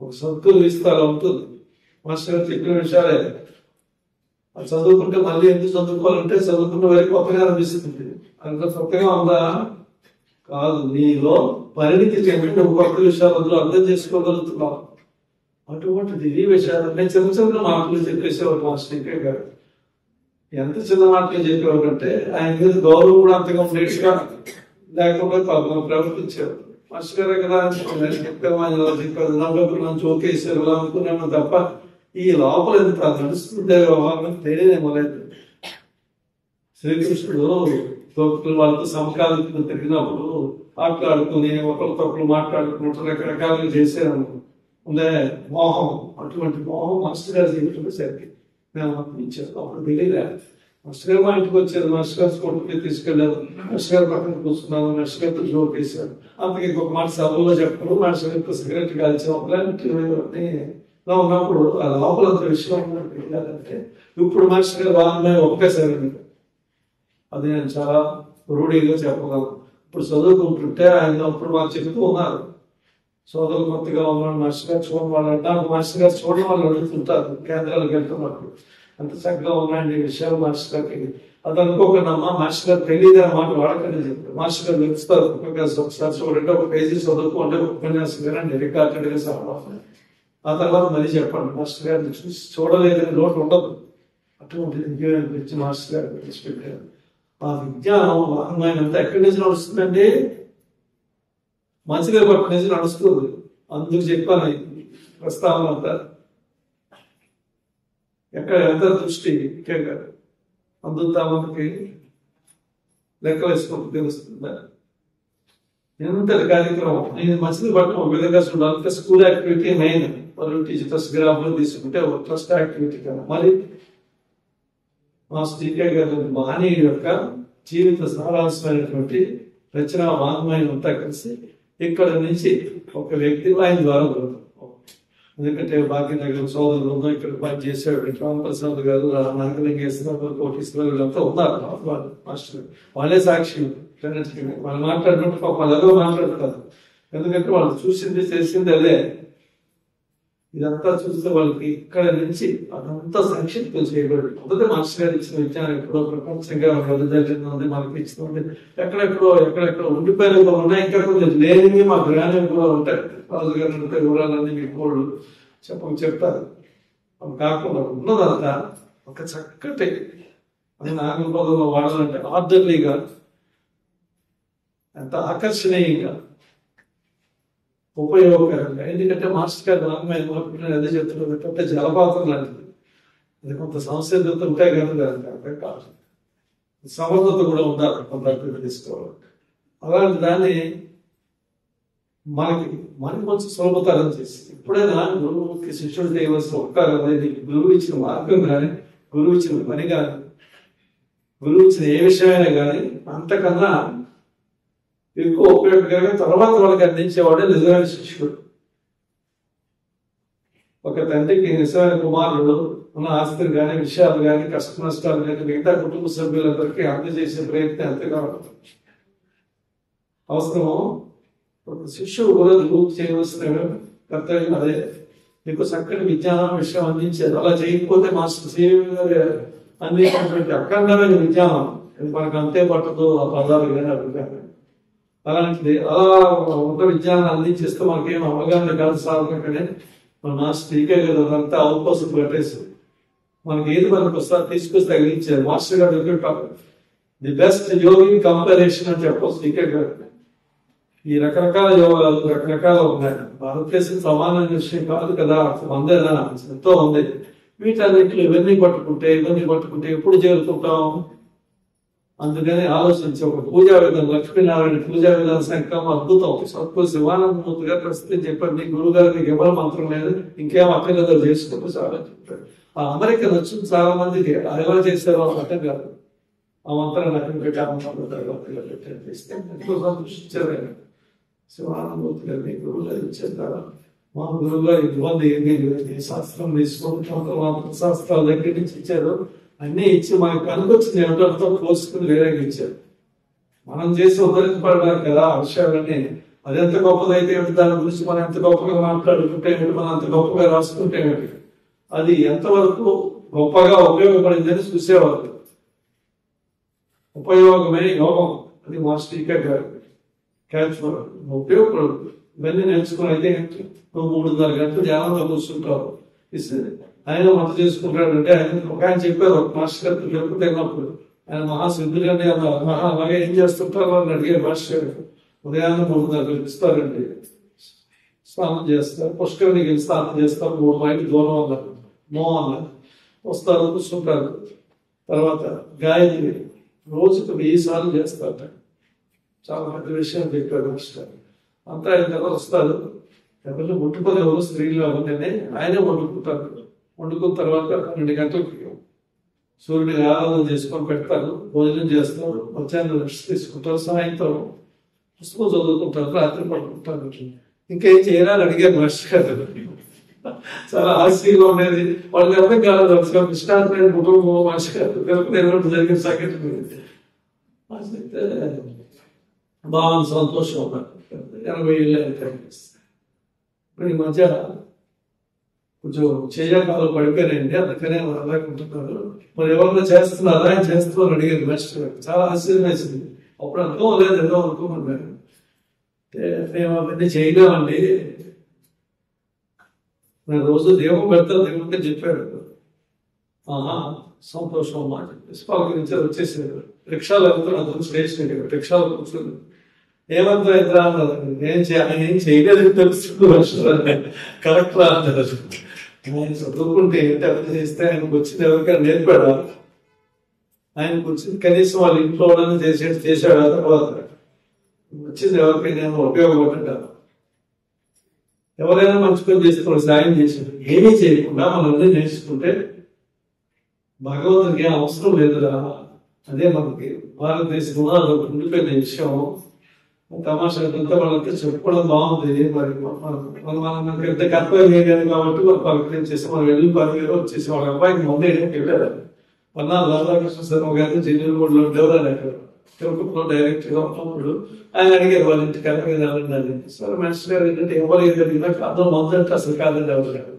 ఒక సత్తులు విస్తారం ఉంటుంది. మాస్టర్ గారు చెప్పిన విషయాలే. అది చదువుకుంటే మళ్ళీ ఎందుకు చదువుకోవాలంటే చదువుకున్న వరకు కొత్తగా అనిపిస్తుంది. అంత కొత్తగా ఉందా? కాదు, నీలో పరిణితి చెందిన కొత్త విషయాలు అందులో అర్థం చేసుకోగలుగుతున్నావు. అటువంటిది ఈ విషయాలు నేను చిన్న చిన్న మాటలు చెప్పేసేవాడు మాస్టర్ ఈకే గారు. ఎంత చిన్న మాటలు చెప్పేవాడు అంటే ఆయన మీద గౌరవం కూడా అంతగా ఉండేట్టుగా లేకుండా ప్రవర్తించారు. మాస్టర్ గారు కదా చెప్పారు, నవ్వుకున్నాను, చోకేసారు, ఇలా అనుకున్నాను తప్ప ఈ లోపల ఎంత నడుస్తుందే వ్యవహారం తెలియదేమో లేదు. శ్రీకృష్ణుడు భక్తులు వాళ్ళతో సమకాలిక తిరిగినప్పుడు మాట్లాడుకుని ఒకరికొకరు మాట్లాడుకుంటూ రకరకాలుగా చేశారు. ఉందే మోహం, అటువంటి మోహం మాస్టర్ గారు జీవితంలో సరికి మేము ఇచ్చారు. అప్పుడు తెలియలే. మాస్టర్ గారు మా ఇంటికి వచ్చారు, మాస్టర్ గారు స్కూల్కి తీసుకెళ్లారు, మాస్టర్ గారు పక్కన కూర్చున్నాను, మాస్టర్ గారితో జోక్ వేశారు. అంతకు ఇంకొక మాట సభలో చెప్పడం, మాస్టర్ గారితో సిగరెట్ కాల్చాం. ఇలా ఉన్నప్పుడు ఆ లోపల విషయం ఏంటంటే ఇప్పుడు మాస్టర్ గారు వాళ్ళ ఒకేసారి అది నేను చాలా రూఢీగా చెప్పగలను. ఇప్పుడు చదువుకుంటుంటే ఆయన అప్పుడు మాకు చెబుతూ ఉన్నారు, సోదరులు కొత్తగా ఉన్నాడు మాస్టర్ గారు చూడడం వాళ్ళు అంటారు. మాస్టర్ గారు చూడడం వాళ్ళు అడుగుతుంటారు కేంద్రాలకు వెళ్తున్నప్పుడు, అంత చక్కగా ఉన్నాయండి ఈ విషయాలు మాస్టర్ గారికి. అది అనుకోకుండా మాస్టర్ గారు తెలియదు మాట వాడకనే చెప్పారు. మాస్టర్ గారు తెలుస్తారు ఒకసారి చూడండి, ఒక పేజీ చదువుకోండి, ఉపన్యాసం వినండి, రికార్డుగా సమాధానం. ఆ తర్వాత మళ్ళీ చెప్పండి. మాస్టర్ గారిని చూసి చూడలేదని లోటు ఉండదు. అటువంటి విజ్ఞానం గురించి మాస్టర్ గారు పెట్టారు. ఆ విజ్ఞానం వాంగ్మయంతా ఎక్కడి నుంచి నడుస్తుందండి? మంచిగా పట్టు నుంచి నడుస్తుంది. అందుకు చెప్పాను ప్రస్తావన అంతా. ఎక్కడ ఎంత దృష్టి ముఖ్యంగా అందుతా మనకి లెక్క వేసుకుంటూ తెలుస్తుందా? ఎంతటి కార్యక్రమం నేను మంచిది పట్టు ఒక విధంగా చూడాలంటే స్కూల్ యాక్టివిటీ మెయిన్. టీచర్స్ గ్రాఫ్లో తీసుకుంటే ఒక ట్రస్ట్ యాక్టివిటీ కదా. మరి మాస్టర్ ఈకే గారు మహనీయుడి యొక్క జీవిత సారాంశమైనటువంటి రచన వాంగ్మయం అంతా కలిసి ఇక్కడ నుంచి ఒక వ్యక్తి ఆయన ద్వారా దొరుకుతాం. ఎందుకంటే భాగ్యనగర్ సోదరులు ఇక్కడ పనిచేసాడు, రామప్రసాద్ గారు, నాగలింగేశ్వర గారు, కోటేశ్వర వీళ్ళంతా ఉన్నారు. మాస్టర్ వాళ్ళే సాక్షి. వాళ్ళు మాట్లాడినట్టు వాళ్ళలో మాట్లాడతారు. ఎందుకంటే వాళ్ళు చూసింది చేసింది అదే. ఇదంతా చూస్తే వాళ్ళకి ఇక్కడ నుంచి అదంతా సంక్షిప్తం చేయబడి మొదటి మాస్టర్ గారు ఇచ్చిన విజ్ఞానం ఎక్కడో ప్రపంచంగా జరిగింది, మనకి ఇస్తుంది. ఎక్కడెక్కడో ఉండిపోయిన ఉన్నాయి, ఇంకా కొంచెం లేనివి మా జ్ఞానం కూడా ఉంటాయి. రాజు గారు వివరాలన్నీ మీకు వాళ్ళు చెప్తారు. అవి కాకుండా ఉన్నదంతా ఒక చక్కటి అది నాగల పదంలో వాడాలంటే ఆర్డర్లీగా, ఎంత ఆకర్షణీయంగా, ఉపయోగకరంగా. ఎందుకంటే మాస్టర్ గారు నాగమైన అదే చెప్తున్నారు, పెద్ద జలపాతం లాంటిది. అది కొంత సంసిద్ధత ఉంటాయి కదా, దానికి అర్థం కాదు, సమర్థత కూడా ఉండాలి కొంత తీసుకోవాలి. అలాంటి దాన్ని మనకి కొంచెం సులభతరం చేసి, ఎప్పుడైనా గురువుకి శిష్యుడు చేయవలసిన ఉంటారు అనేది గురువు ఇచ్చిన మార్గం కానీ, గురువు ఇచ్చిన పని కానీ, గురువు ఇచ్చిన ఏ విషయమైనా కానీ అంతకన్నా ఎక్కువ ఉపయోగకరంగా తర్వాత వాళ్ళకి అందించేవాడే నిజమైన శిష్యుడు. ఒక తండ్రికి నిజమైన కుమారుడు ఉన్న ఆస్తిని కానీ, విషయాలు కానీ, కష్ట నష్టాలు కానీ మిగతా కుటుంబ సభ్యులందరికీ అందజేసే ప్రయత్నం ఎంతగా అవసరమో ఒక శిష్యుడు కూడా గురువు చేయవలసిన కర్తవ్యం అదే. మీకు చక్కటి విజ్ఞానం విషయం అందించారు. అలా చేయకపోతే మాస్టర్ సివి గారు అందించినటువంటి అఖండమైన విజ్ఞానం మనకు అంతే పట్టదు, ఆ పదాలు కానీ అభిప్రాయం. అలాంటిది అలా ఒక విజ్ఞానం అందించేస్తే మనకేం అవగాహన కాదు సాధనకనే మన మాస్టర్ టీకే కదా అంతా అవకాశం పెట్టేసి మనకి ఏది మనకు వస్తా తీసుకొచ్చి తగిలించారు. మాస్టర్ గారు చెప్పేటారు ది బెస్ట్ యోగి కంపారిజన్ అని చెప్పవచ్చు టీకే గారు. ఈ రకరకాల యోగాలు రకరకాల ఉన్నాయి. భారతదేశం సమానమైన విషయం కాదు కదా, వందేనా ఎంతో ఉంది. వీటన్నిటిలో ఇవన్నీ పట్టుకుంటే ఎప్పుడు చేరుకుంటాం? అందుకని ఆలోచించి ఒక పూజా విధానం, లక్ష్మీనారాయణ పూజా విధాన సంఖ్యం అద్భుతం. సత్పురు శివానందమూర్తి గారు ప్రస్తుతం చెప్పండి, గురువు గారు మీకు ఎవరు మంత్రం లేదు, ఇంకేం అక్కర్లేదో చేసుకుంటూ చాలా చెప్పారు. ఆ అమెరికా నచ్చింది చాలా మందికి. ఎలా చేశారో అర్థం కాదు. ఆ మంత్రాన్ని అక్కడ పెట్టారు, ఎంతో సంతోషించారు. శివానందమూర్తి గారు మీ గురువు గారు ఇచ్చేస్తారా? మా గురువు గారు ఇబ్బంది ఏమీ లేదు, శాస్త్రం తీసుకుంటాం, శాస్త్రాల దగ్గర నుంచి ఇచ్చారు. అన్నీ ఇచ్చి మనకు కనుకొచ్చింది ఏమిటో కోసుకుని వేరేగా ఇచ్చారు. మనం చేసి ఉద్ధరించబడడానికి కదా ఆ విషయాలన్నీ. అది ఎంత గొప్పదైతే ఏమిటి, దాని గురించి మనం ఎంత గొప్పగా మాట్లాడుకుంటే ఏమిటి, మనం అంత గొప్పగా రాసుకుంటే ఏమిటి, అది ఎంతవరకు గొప్పగా ఉపయోగపడిందని చూసేవారు. ఉపయోగమే యోగం, అది మాస్టర్ టీకే గారు ఉపయోగపడదు. ఇవన్నీ నేర్చుకుని అయితే నువ్వు 3.5 గంటలు ధ్యానంలో కూర్చుంటావు. ఆయన వంట చేసుకుంటాడంటే ఆయన చెప్పారు, ఒక మాస్టర్ గారు చెప్పుకున్నప్పుడు ఆయన మహాసిద్ధులని అలాగే ఏం చేస్తుంటారు అని అడిగారు మాస్టర్ గారు. ఉదయాన్నే 3.5 గంటలు ఇస్తారండి, స్నానం చేస్తారు, పుష్కరిణికి వెళ్ళి స్నానం చేస్తారు, 3 మైళ్ళు దూరం అన్నారు, అన్నారు, వస్తారు, కూర్చుంటారు. తర్వాత గాయత్రి రోజుకు 1000 సార్లు చేస్తారట. చాలా పెద్ద విషయం చెప్పారు మాస్టర్. అంతా ఆయన కదా వస్తారు, ఎవరు వండుకొని ఎవరు స్త్రీలు అవన్నీ ఆయనే వండుకుంటారు. వండుకున్న తర్వాత 12 గంటలకు సూర్యుడిని ఆరాధన చేసుకొని పెడతారు, భోజనం చేస్తారు, మధ్యాహ్నం రెస్ట్ తీసుకుంటారు, సాయంత్రం పుస్తకం చదువుకుంటారు, రాత్రి పడుకుంటారు. ఇంకేం చేయాలని అడిగారు మాస్టర్ గారు. చాలా ఆశ్చర్యంగా ఉండేది. వాళ్ళకి అర్థం కాలేదు. కృష్ణాంధ్ర కుటుంబం మాస్టర్ గారు నిర్వహణ జరిగిన సంఘటన బాగా సంతోషం ఉన్నారు. 80 ఏళ్ళు ఇప్పుడు ఈ మధ్య కొంచెం చేయకాలు పడిపోయినాయండి, అందుకనే అలాగుంటున్నారు. మరి ఎవరైనా చేస్తున్నారా, ఆయన చేస్తున్నారు అడిగారు మాస్టర్. చాలా ఆశ్చర్యం వేసింది. అప్పుడు అర్థం లేదు, ఏదో అనుకోమన్నారు. మేము అవన్నీ చేయలేమండి, నేను రోజు దీపం పెడతాను, దేవుడికి చెప్పాడు. సంతోషం అమ్మా చెప్పేసి పలకరించారు, వచ్చేసారు. రిక్షాలో వెళ్తున్నారు, స్టేషన్ రిక్షాలో కూర్చుంది. ఏమంతా ఎదురా అన్నారు. ఆయన ఏం చేయలేదు తెలుస్తుంది, కరెక్ట్ రా అన్నారు. ఆయన చదువుకుంటే ఏంటి అర్థం చేస్తే ఆయనకు వచ్చింది ఎవరికైనా నేర్పాడా? ఆయనకు వచ్చింది కనీసం వాళ్ళ ఇంట్లో చేశాడు. ఆ తర్వాత వచ్చింది ఎవరికైనా ఉపయోగపడ్డాడు. ఎవరైనా మంచి పని చేస్తే వాళ్ళు సాయం చేశారు. ఏమీ చేయకుండా మనల్ని నేర్చుకుంటే భగవంతుడికి అవసరం లేదురా. అదే మనకి భారతదేశంలో అదొక ఉండిపోయిన విషయం. తమాషా అంతా వాళ్ళంతా చెప్పుకోవడం బాగుంది. మరి మనకి ఎంత కర్తవ్యం లేదు కాబట్టి వాళ్ళు పలకరించేసి మనం వెళ్ళి 10 వచ్చేసి వాళ్ళ అబ్బాయికి ముందే వెళ్ళారు. పన్నాలు రాధాకృష్ణ శర్మ గారు జిల్లుగూడలో ఉండేవారు. అక్కడ తిరుపతిలో డైరెక్ట్ గా ఉన్నప్పుడు ఆయన అడిగారు వాళ్ళ ఇంటికి వెళ్ళాలని. సరే మాస్టర్ గారు ఏంటంటే ఎవరు ఏదైనా కాదు మొదలంటే అసలు కాదండి ఎవరు గారు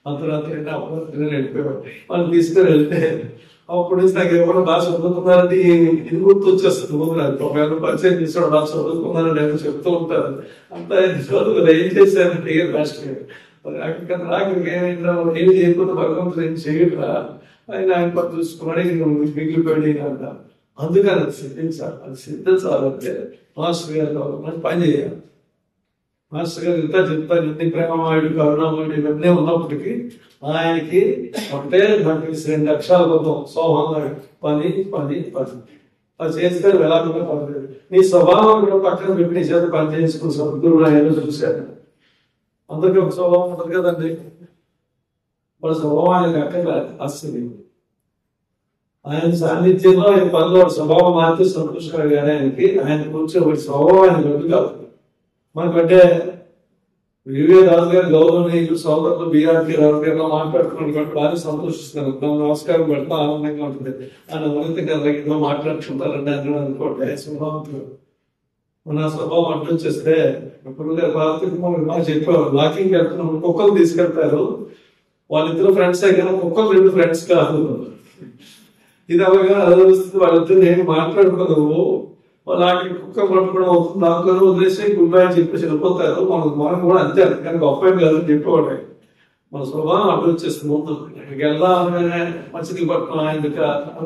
అంతరాత్రి అపరాత్రి వెళ్ళిపోయారు. వాళ్ళు తీసుకొని వెళ్తే అప్పుడు నాకు ఎవరు బాగా చదువుకున్నారంటే ఇది గుర్తు వచ్చేస్తుంది. ఒకవేళ పరిచయం తీసుకోవడం బాగా చదువుకున్నారని నేను చెప్తూ ఉంటారు. అంతా చదువుకుని ఏం చేశారంటే మాస్టర్ గారు రాక ఏమైందా ఏం చేయకపోతే భగవంతుడు ఏం చేయట్లా ఆయన పని చూసుకున్నాడు మిగిలిపోయి అంట. అందుకని అది సిద్ధించాలి. అది సిద్ధించాలంటే మాస్టర్ గారు పని చేయాలి. మాస్టర్ గారు ఇంత చెప్తారు, ఇన్ని ప్రేమమాయుడు కరుణామయుడు ఇవన్నీ ఉన్నప్పటికీ ఆయనకి ఒకటే 2 అక్షరాల కోసం సోహంగా పని పని పని అది చేస్తే వెళ్ళకుండా పడలేదు. నీ స్వభావం కూడా పక్కన పెట్టి నీ చేత పని చేసుకుని సద్గురుడు ఆయన చూశాను. అందరికీ ఒక స్వభావం ఉంటుంది కదండి. వాళ్ళ స్వభావం ఆయనకి అక్కడ అస్సలు ఆయన సాన్నిధ్యంలో ఆయన పనిలో స్వభావం మాత్రం సంతోషకరంగా ఆయనకి ఆయన కూర్చో ఒకటి స్వభావం ఆయన గడ్డు కాదు. మనకంటే వివే రాజు గారి గౌరవనీయులు సోదరులు బీఆర్కి రాజు గారిలో మాట్లాడుకున్నాడు బాగా సంతోషిస్తున్నారు. నమస్కారం పెడతా ఆనందంగా ఉంటుంది. ఆయన ఉన్నత గారిలో మాట్లాడుకుంటారండి అని అనుకోండి స్వభావం. మన స్వభావం అడ్డు వచ్చేస్తే ఇప్పుడు బాగా చెప్పేవారు వాకింగ్ వెళ్తున్నప్పుడు కుక్కలు తీసుకెళ్తారు. వాళ్ళిద్దరు ఫ్రెండ్స్ అయినా కుక్కలు 2 ఫ్రెండ్స్ కాదు. ఇది అవగా అదొస్తుంది. వాళ్ళిద్దరు నేను మాట్లాడుకోలేవు. వాళ్ళకి కుక్క పట్టుకోవడం అవుతుంది. దాంట్లో వదిలేసి గుడ్ బై అని చెప్పేసి వెళ్ళిపోతారు. మనం కూడా అంతే. కానీ గొప్ప కాదని చెప్పేవాడు. మన స్వభావం అడ్డు వచ్చేస్తుంది. ముందు ఇక్కడికి వెళ్దామనే మంచిది పట్టణం ఆయనక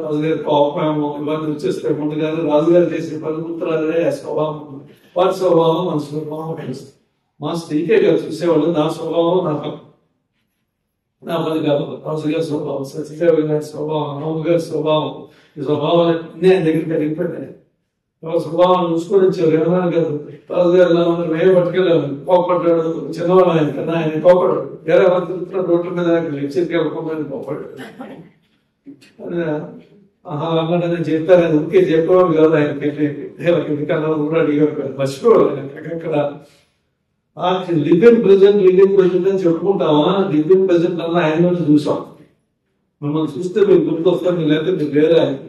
రాజుగారి కోపమేమో ఇవన్నీ వచ్చేస్తే ముందుగానే రాజుగారు చేసే పలుకుతారే స్వభావం. వారి స్వభావం మన స్వభావం మా స్త్రీకే గారు చూసేవాళ్ళు. నా స్వభావం నా పది కాదు. రాజు గారి స్వభావం, సత్యదేవి గారి స్వభావం, రాము గారి స్వభావం, ఈ స్వభావాలు నేను దగ్గరికి వెళ్ళిపోయినాయి. స్వభావాన్ని చూసుకొని వచ్చారు. ఏమన్నా కాదు రాజుగారు మేము పట్టుకెళ్ళాము. కోపడ్డాడు చిన్నవాడు ఆయన కన్నా ఆయన కోపడాడు. వేరే వాళ్ళు తిరుగుతున్న రోడ్ల మీద లెక్చర్కి వెళ్ళకుండా కోపడ్డాడు. అన్నాడని చెప్పారు. ఆయన ఊరికే చెప్పేవాడు కాదు. ఆయనకి కన్నా కూడా అడిగేవాడు. మర్చిపోవాలి అక్కడ లివ్ ఇన్ ప్రెజెంట్ అని చెప్పుకుంటామా? లివ్ ఇన్ ప్రెజెంట్ అన్న ఆయన చూసాం. మిమ్మల్ని చూస్తే మీకు గుర్తొస్తాను. లేకపోతే మీరు వేరే ఆయన.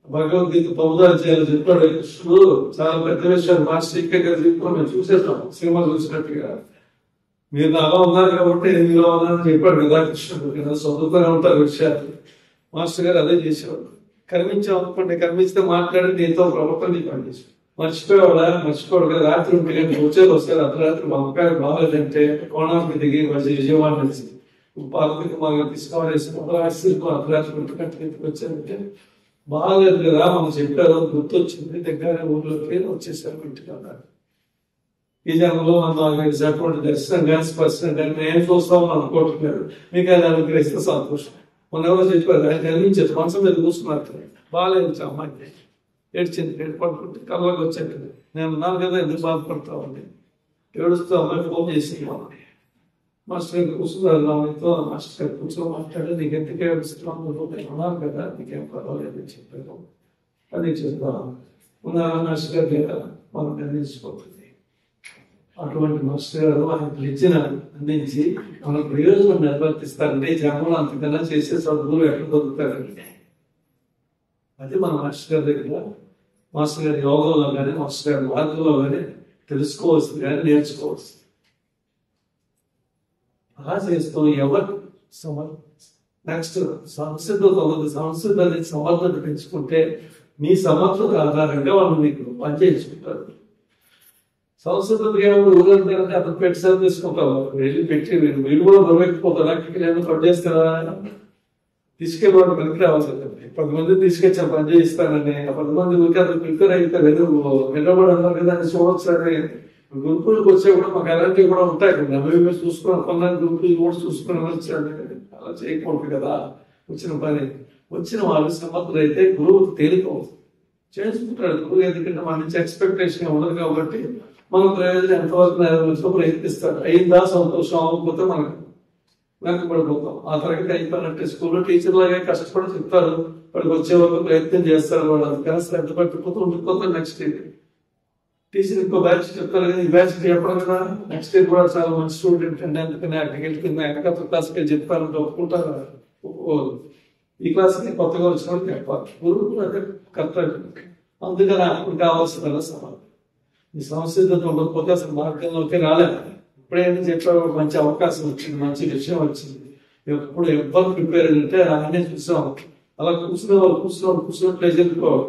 భగవద్గీత 9వ అధ్యాయంలో చెప్పాడు కృష్ణుడు. చాలా పెద్ద విషయాలు మాస్టర్ ఇక్కడ చెప్పుకొని మేము చూసేస్తాం సినిమా చూసినట్టుగా. మీరు అలా ఉన్నారు కాబట్టి నేను ఇలా ఉన్నానని చెప్పాడు కదా కృష్ణుడు. కదా చదువుతూనే ఉంటారు విషయాలు. మాస్టర్ గారు అదే చేసేవాడు. కనిపించాం అనుకోండి, కనిపిస్తే మాట్లాడి నీతో ప్రభుత్వం పనిచేసి మర్చిపోయేవాడా? మర్చిపోడు కదా. రాత్రి 1 గంటలకు వచ్చేది వస్తారు. అర్ధరాత్రి మా అమ్మకాయ బాగాలేదంటే కోణానికి దిగి విజయవాడ నుంచి పార్కుకి మాకు తీసుకోవాలేసి అర్ధరాత్రి 1 గంటలకు వచ్చారంటే బాగాలేదు కదా. మనం చెప్పారు, గుర్తొచ్చింది. దగ్గర ఊర్లోకి వచ్చేసారు ఇంటికి అన్నారు. ఈ జనంలో మనం అటువంటి దర్శనం కానీ స్పర్శనం కానీ నేను చూస్తామని అనుకోవట్లేదు. మీకు ఆయన అనుగ్రహిస్తే సంతోషం. మొన్న ఎవరో చెప్పారు ఆయన కనిపించారు. మనసు మీద కూర్చున్నారు. బాగాలేదు అమ్మాయి ఏడ్చింది. పడుకుంటే కళ్ళకి వచ్చాను. నేను ఉన్నాను కదా ఎందుకు బాధపడతామండి. ఏడుస్తూ అమ్మాయి ఫోన్ చేసి మాస్టర్ గారు కూర్చున్నారు. నాతో మాస్టర్ గారు కూర్చో మాట్లాడి నీకు ఎందుకే ఏడుస్తున్నాను ఉన్నాను కదా నీకేం పర్వాలేదు అని చెప్పారు. అది చెప్తాను ఉన్నారా మాస్టర్ గారు లేదా మనం నిర్ణయించుకోవాలి. అటువంటి మాస్టర్ గారు ఆయనకు ఇచ్చిన అందించి మన ప్రయోజనం నిర్వర్తిస్తారంటే జన్మలు అంతకన్నా చేసే చదువులు ఎక్కడ దొరుకుతారండి. అది మన మాస్టర్ గారి దగ్గర మాస్టర్ గారి యోగంలో కానీ మాస్టర్ గారి మార్గంలో కానీ తెలుసుకోవాల్సింది కానీ నేర్చుకోవాల్సింది. అలా చేస్తూ ఎవరు నెక్స్ట్ సంసిద్ధత ఉంది. సంసిద్ధత సమర్థత పెంచుకుంటే మీ సమర్థత ఆధారంగా వాళ్ళు మీకు పనిచేసుకుంటారు. సంసిద్ధతగా ఊరంటే అతను పెట్టి సేవ తీసుకుంటారు. వెళ్ళి పెట్టి వీళ్ళు కూడా బరువెక్కిపోతారు. అక్కడికి నేను పని చేస్తారా తీసుకెళ్ళి పనికి రావాలి. 10 మంది తీసుకొచ్చాను పని చేయిస్తానని. 10 మంది ప్రిపేర్ అవుతారు. నిలబడి అన్నారు కదా అని చూడొచ్చు. గ్రూపులకు వచ్చే కూడా మాకు అలాంటివి కూడా ఉంటాయి కదా. మేము చూసుకున్నాం కొన్నాళ్ళు గ్రూపులు కూడా చూసుకుని వచ్చాడు. అలా చేయకూడదు కదా. వచ్చిన వాళ్ళు సమర్థులు అయితే గురువు తేలిక చేసుకుంటాడు. గురువు ఎందుకంటే మన నుంచి ఎక్స్పెక్టేషన్ ఉండదు కాబట్టి మన ప్రయోజనం ఎంతవరకు నెరవేర్చో ప్రయత్నిస్తాడు. అయిందా సంతోషం, అవ్వకపోతే మనకు వెనకబడిపోతాం. ఆ తరగతి అయిపోయినట్టు స్కూల్లో టీచర్ లాగే కష్టపడి చెప్తారు. వాడికి వచ్చే వరకు ప్రయత్నం చేస్తారు. వాళ్ళు అందుకని శ్రద్ధ పట్టిపోతూ ఉండిపోతారు. నెక్స్ట్ ఇయర్ టీచర్ ఇంకో బ్యాచ్ చెప్తారు కదా, ఈ బ్యాచ్ చెప్పడం కదా నెక్స్ట్ ఇయర్ కూడా చాలా మంచి స్టూడెంట్ అండి అందుకని అక్కడికి వెళ్ళిపోయింది వెనక క్లాస్కి చెప్పారంటే ఒప్పుకుంటారు. ఈ క్లాస్కి కొత్తగా వచ్చిన వాళ్ళు చెప్పాలి. గురువు అదే కర్తవ్యం. అందుకని అప్పుడు కావాల్సిన సమాధానం. ఈ సంసిద్ధత ఉండకపోతే అసలు మార్గంలోకి రాలేదు. ఇప్పుడేంటి చెప్పారు, మంచి అవకాశం వచ్చింది, మంచి విషయం వచ్చింది. ఎప్పుడు ఎవ్వరు ప్రిపేర్ అంటే ఆయనే చూసాం. అలా కూర్చున్నట్లు వెళ్ళిపోవాలి.